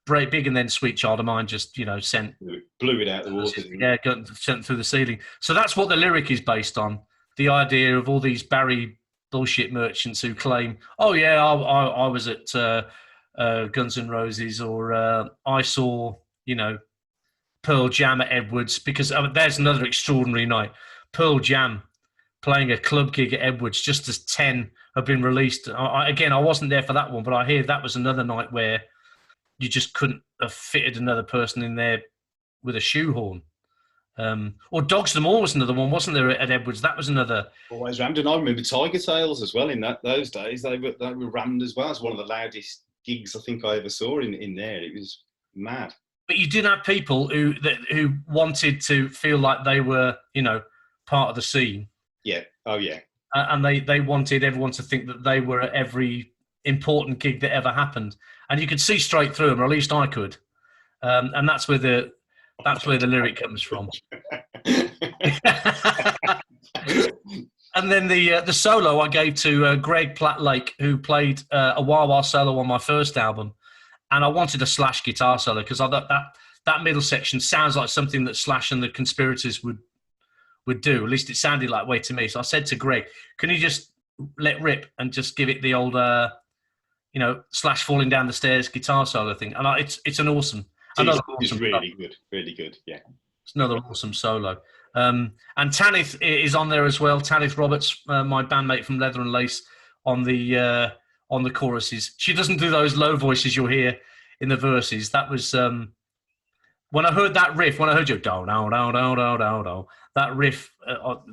break big, and then Sweet Child of Mine just, sent... Blew it out the water. Yeah, sent through the ceiling. So that's what the lyric is based on. The idea of all these Barry bullshit merchants who claim, "Oh yeah, I was at Guns N' Roses," or I saw, Pearl Jam at Edwards, because there's another extraordinary night. Pearl Jam playing a club gig at Edwards just as 10 have been released. I wasn't there for that one, but I hear that was another night where you just couldn't have fitted another person in there with a shoehorn. Or Dogs Them All was another one, wasn't there, at Edwards? That was another. Always rammed, and I remember Tiger Tails as well. In those days, they were rammed as well. It's one of the loudest gigs I think I ever saw in there. It was mad. But you did have people who wanted to feel like they were, part of the scene. Yeah. Oh yeah. and they wanted everyone to think that they were at every important gig that ever happened, and you could see straight through them, or at least I could, and that's where the lyric comes from. And then the solo I gave to Greg Platt-Lake, who played a wah-wah solo on my first album, and I wanted a Slash guitar solo because I thought that middle section sounds like something that Slash and the Conspirators would do. At least it sounded like way to me. So I said to Greg, "Can you just let rip and just give it the old, Slash falling down the stairs guitar solo thing?" And it's an awesome. It's really good, really good. Yeah, it's another awesome solo. And Tanith is on there as well. Tanith Roberts, my bandmate from Leather and Lace, on the choruses. She doesn't do those low voices you'll hear in the verses. That was when I heard that riff. When I heard you do do do do do do, that riff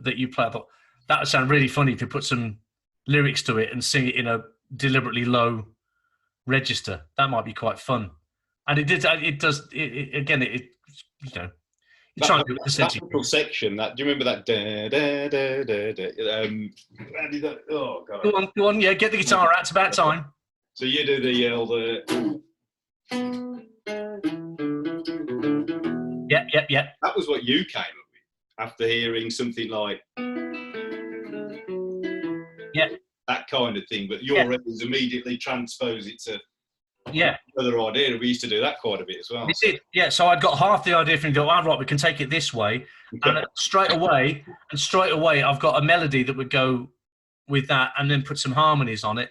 that you play, I thought that would sound really funny if you put some lyrics to it and sing it in a deliberately low register. That might be quite fun. And it did. It does. Again. You try and do it that little section. Do you remember that? Oh god! Go on. Yeah, get the guitar out. It's about time. So you do the yell. Yeah. That was what you came up with after hearing something like. Yeah. That kind of thing, but your ears immediately transpose it to. Yeah. Another idea. We used to do that quite a bit as well. We did. Yeah. So I'd got half the idea from go, right, we can take it this way. And straight away, I've got a melody that would go with that and then put some harmonies on it.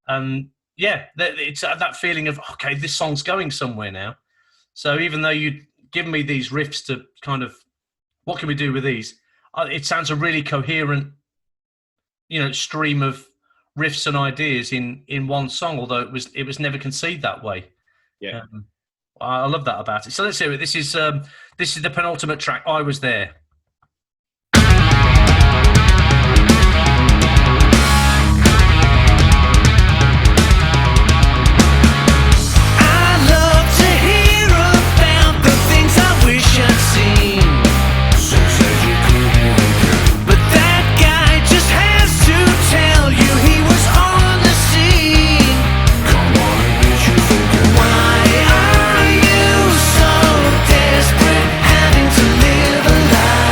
And it's that feeling of, okay, this song's going somewhere now. So even though you'd given me these riffs to kind of, what can we do with these? It sounds a really coherent, stream of riffs and ideas in one song, although it was never conceived that way. Yeah, I love that about it. So let's hear it. This is the penultimate track. I Was There. I love to hear about the things I wish I'd seen. But that guy just has to tell you he was on the scene. Come on and get you thinking. Why are you so desperate, having to live a lie?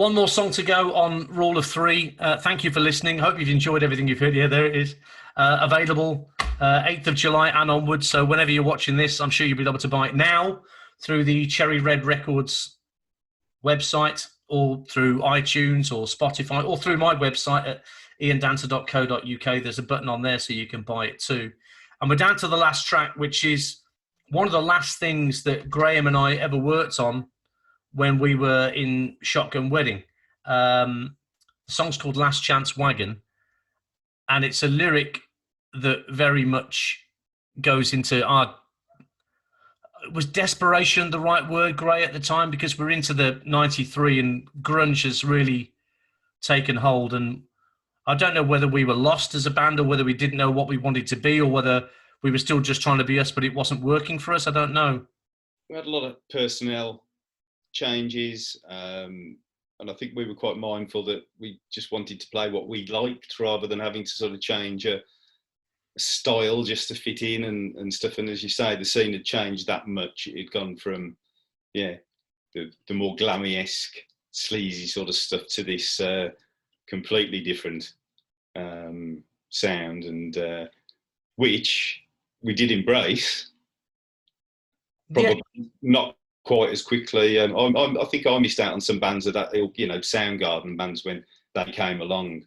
One more song to go on Rule of Three. Thank you for listening. Hope you've enjoyed everything you've heard. Yeah, there it is. Available 8th of July and onwards. So whenever you're watching this, I'm sure you'll be able to buy it now through the Cherry Red Records website, or through iTunes or Spotify, or through my website at iandanter.co.uk. There's a button on there so you can buy it too. And we're down to the last track, which is one of the last things that Graham and I ever worked on when we were in Shotgun Wedding. The song's called Last Chance Wagon, and it's a lyric that very much goes into our... Was desperation the right word, Gray, at the time? Because we're into the 93 and grunge has really taken hold. And I don't know whether we were lost as a band or whether we didn't know what we wanted to be or whether we were still just trying to be us, but it wasn't working for us. I don't know. We had a lot of personnel changes, and I think we were quite mindful that we just wanted to play what we liked rather than having to sort of change a style just to fit in and stuff. And as you say, the scene had changed that much. It had gone from the more glammy-esque, sleazy sort of stuff to this completely different sound, and which we did embrace, probably not quite as quickly. I think I missed out on some bands of that, Soundgarden bands when they came along.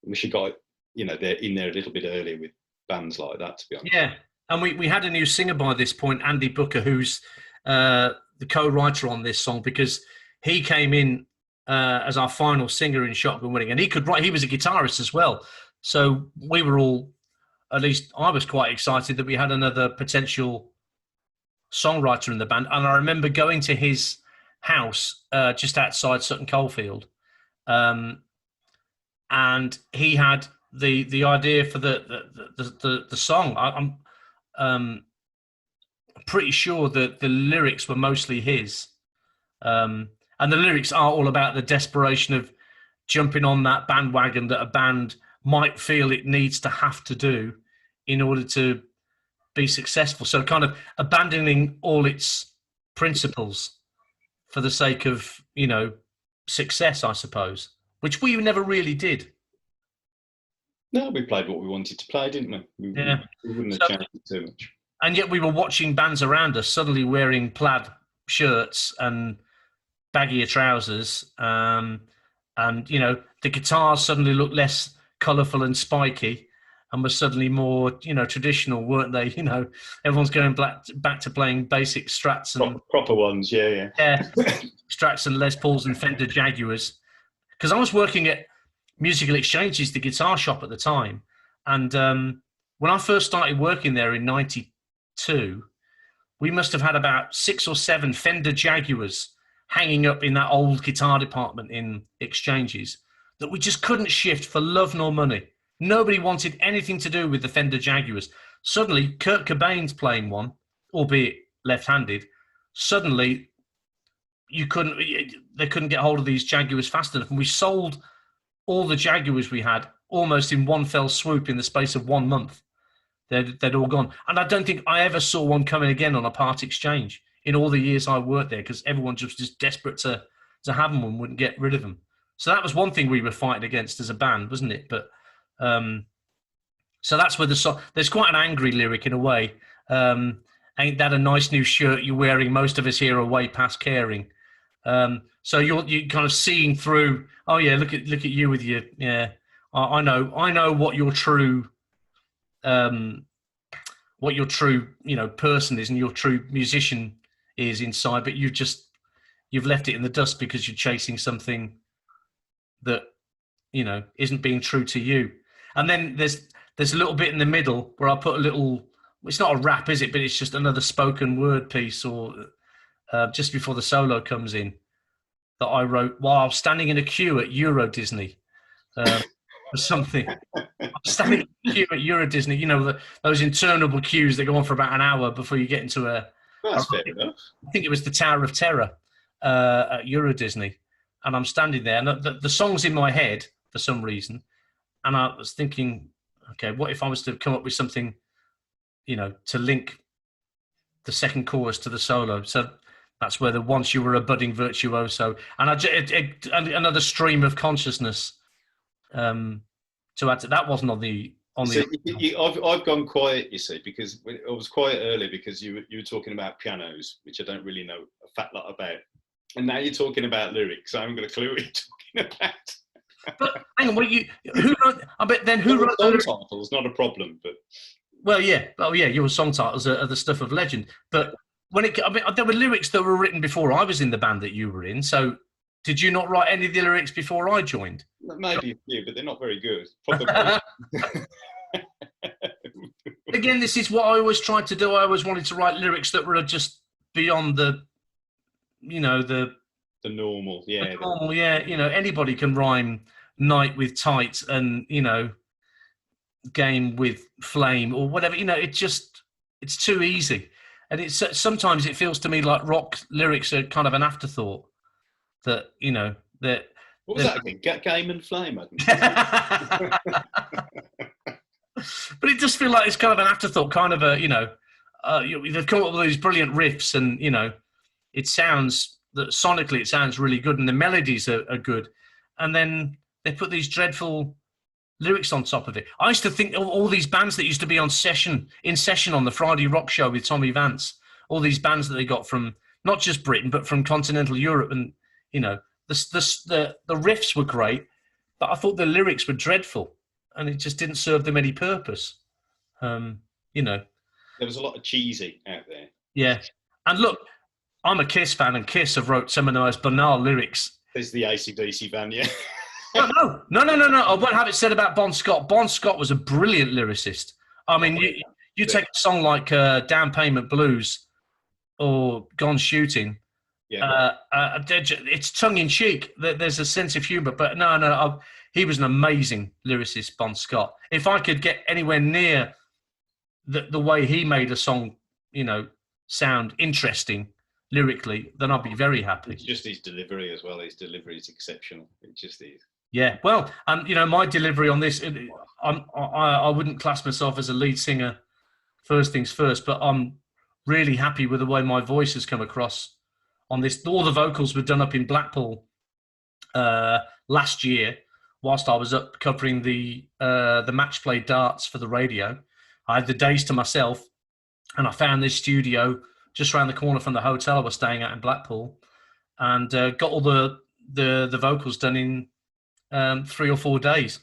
We should got they're in there a little bit earlier with bands like that, to be honest. Yeah, and we had a new singer by this point, Andy Booker, who's the co-writer on this song, because he came in as our final singer in Shotgun Wedding, and he could write. He was a guitarist as well, so we were all, at least I was quite excited that we had another potential songwriter in the band. And I remember going to his house just outside Sutton Coldfield, and he had the idea for the song. I'm pretty sure that the lyrics were mostly his, and the lyrics are all about the desperation of jumping on that bandwagon that a band might feel it needs to have to do in order to be successful. So kind of abandoning all its principles for the sake of success, I suppose, which we never really did. No, we played what we wanted to play, didn't we? We wouldn't have changed it too much. And yet we were watching bands around us suddenly wearing plaid shirts and baggier trousers. And, the guitars suddenly looked less colourful and spiky and were suddenly more, traditional, weren't they? Everyone's going back to playing basic Strats and... Proper ones, yeah. Yeah, Strats and Les Pauls and Fender Jaguars. Because I was working at Musical Exchanges, the guitar shop at the time. And when I first started working there in 92, we must have had about 6 or 7 Fender Jaguars hanging up in that old guitar department in Exchanges that we just couldn't shift for love nor money. Nobody wanted anything to do with the Fender Jaguars. Suddenly, Kurt Cobain's playing one, albeit left-handed. Suddenly, they couldn't get hold of these Jaguars fast enough. And we sold all the Jaguars we had almost in one fell swoop in the space of 1 month. They'd all gone. And I don't think I ever saw one coming again on a part exchange in all the years I worked there, because everyone was just desperate to have them and wouldn't get rid of them. So that was one thing we were fighting against as a band, wasn't it? But so that's where the song... There's quite an angry lyric in a way. Ain't that a nice new shirt you're wearing? Most of us here are way past caring. So you're kind of seeing through. Oh yeah, look at you with your I know what your true person is and your true musician is inside, but you've left it in the dust because you're chasing something that isn't being true to you. And then there's a little bit in the middle where I put a little. It's not a rap, is it? But it's just another spoken word piece, or just before the solo comes in, that I wrote while standing in a queue at Euro Disney or something. I'm standing in a queue at Euro Disney, those interminable queues that go on for about an hour before you get into a... That's fair enough. I think it was the Tower of Terror at Euro Disney. And I'm standing there, and the song's in my head for some reason. And I was thinking, okay, what if I was to come up with something, to link the second chorus to the solo? So That's where once you were a budding virtuoso, and another stream of consciousness to add to that wasn't on the So I've gone quiet, you see, because I was quiet earlier because you were talking about pianos, which I don't really know a fat lot about, and now you're talking about lyrics. I haven't got a clue what you're talking about. But hang on, who wrote? I bet then who wrote song titles? Not a problem, but your song titles are the stuff of legend. But there were lyrics that were written before I was in the band that you were in. So did you not write any of the lyrics before I joined? Maybe a few, but they're not very good. Probably. Again, this is what I always tried to do. I always wanted to write lyrics that were just beyond the normal, anybody can rhyme night with tight and, game with flame or whatever. It's too easy. And sometimes it feels to me like rock lyrics are kind of an afterthought. That, that. What was that again? Game and flame, I think. But it does feel like it's kind of an afterthought, kind of they've come up with these brilliant riffs, and it sounds that sonically it sounds really good, and the melodies are good, and then they put these dreadful lyrics on top of it. I used to think all these bands that used to be in session on the Friday Rock Show with Tommy Vance, all these bands that they got from not just Britain but from continental Europe, and the riffs were great, but I thought the lyrics were dreadful. And it just didn't serve them any purpose. There was a lot of cheesy out there. Yeah. And look, I'm a Kiss fan, and Kiss have wrote some of the most banal lyrics. There's the AC/DC van, yeah. No. I won't have it said about Bon Scott. Bon Scott was a brilliant lyricist. I mean, you take a song like Down Payment Blues or Gone Shooting. Yeah. It's tongue-in-cheek. There's a sense of humour. But no, he was an amazing lyricist, Bon Scott. If I could get anywhere near the way he made a song, sound interesting lyrically, then I'd be very happy. It's just his delivery as well. His delivery is exceptional. It just is. Yeah, well, and my delivery on this, I wouldn't class myself as a lead singer, first things first, but I'm really happy with the way my voice has come across on this. All the vocals were done up in Blackpool last year, whilst I was up covering the match play darts for the radio. I had the days to myself, and I found this studio just around the corner from the hotel I was staying at in Blackpool, and got all the vocals done in 3 or 4 days.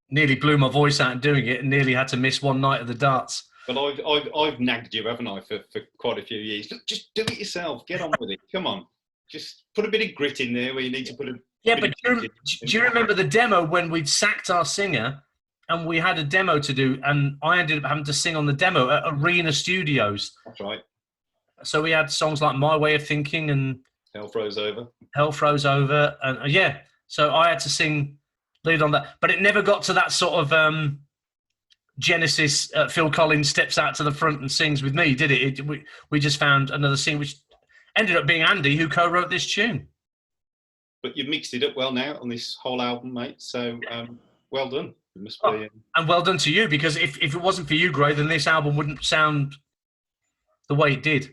Nearly blew my voice out in doing it, and nearly had to miss one night of the darts. But I've nagged you, haven't I, for quite a few years. Just do it yourself. Get on with it. Come on. Just put a bit of grit in there where you need to put a... Yeah, but do you remember the demo when we'd sacked our singer and we had a demo to do, and I ended up having to sing on the demo at Arena Studios? That's right. So we had songs like My Way of Thinking and Hell Froze Over. And yeah, so I had to sing lead on that. But it never got to that sort of Genesis, Phil Collins steps out to the front and sings with me, did it? We just found another singer, which ended up being Andy, who co-wrote this tune. But you've mixed it up well now on this whole album, mate. So well done. It must be. And well done to you, because if it wasn't for you, Gray, then this album wouldn't sound the way it did.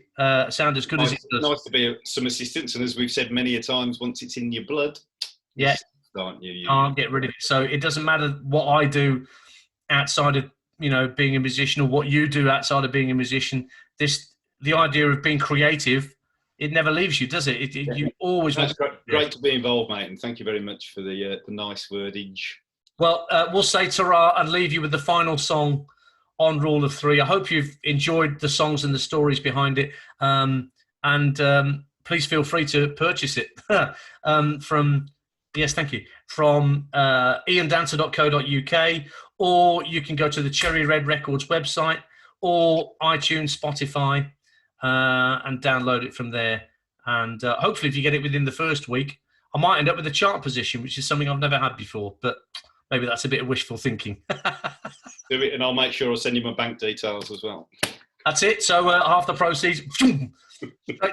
Sound as good as it does. Nice to be some assistance, and as we've said many a times, once it's in your blood, yeah, you can't get rid of it. So it doesn't matter what I do outside of being a musician, or what you do outside of being a musician. The idea of being creative, it never leaves you, does it? You always want. Great to be involved, mate, and thank you very much for the nice wordage. Well, we'll say ta-ra and leave you with the final song on Rule of Three. I hope you've enjoyed the songs and the stories behind it, and please feel free to purchase it from iandanter.co.uk, or you can go to the Cherry Red Records website or iTunes, Spotify, and download it from there. And hopefully if you get it within the first week, I might end up with a chart position, which is something I've never had before, but maybe that's a bit of wishful thinking. Do it, and I'll make sure I'll send you my bank details as well. That's it. So half the proceeds, straight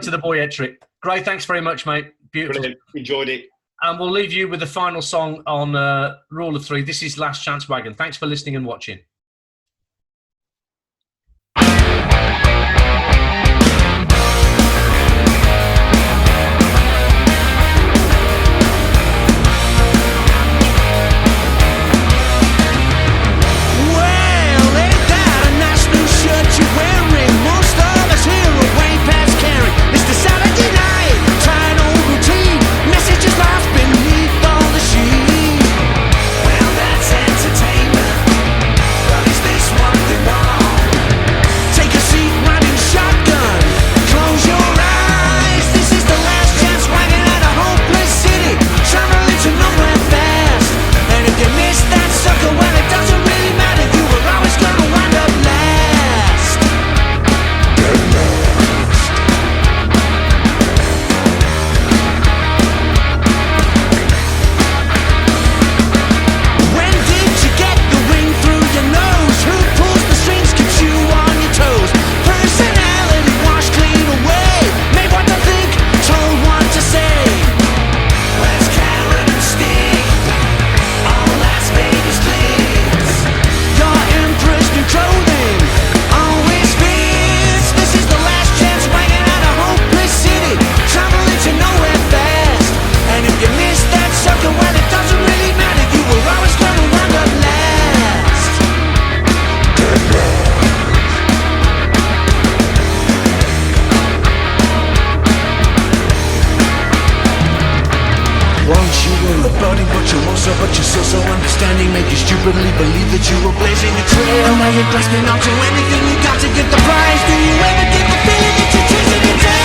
to the boy Ettrick. Great, thanks very much, mate. Beautiful. Brilliant. Enjoyed it. And we'll leave you with the final song on Rule of Three. This is Last Chance Wagon. Thanks for listening and watching. Once you were a buddy, but you're so understanding. Make you stupidly believe that you were blazing a trail. And now you're grasping onto anything you got to get the prize. Do you ever get the feeling that you're chasing a tail?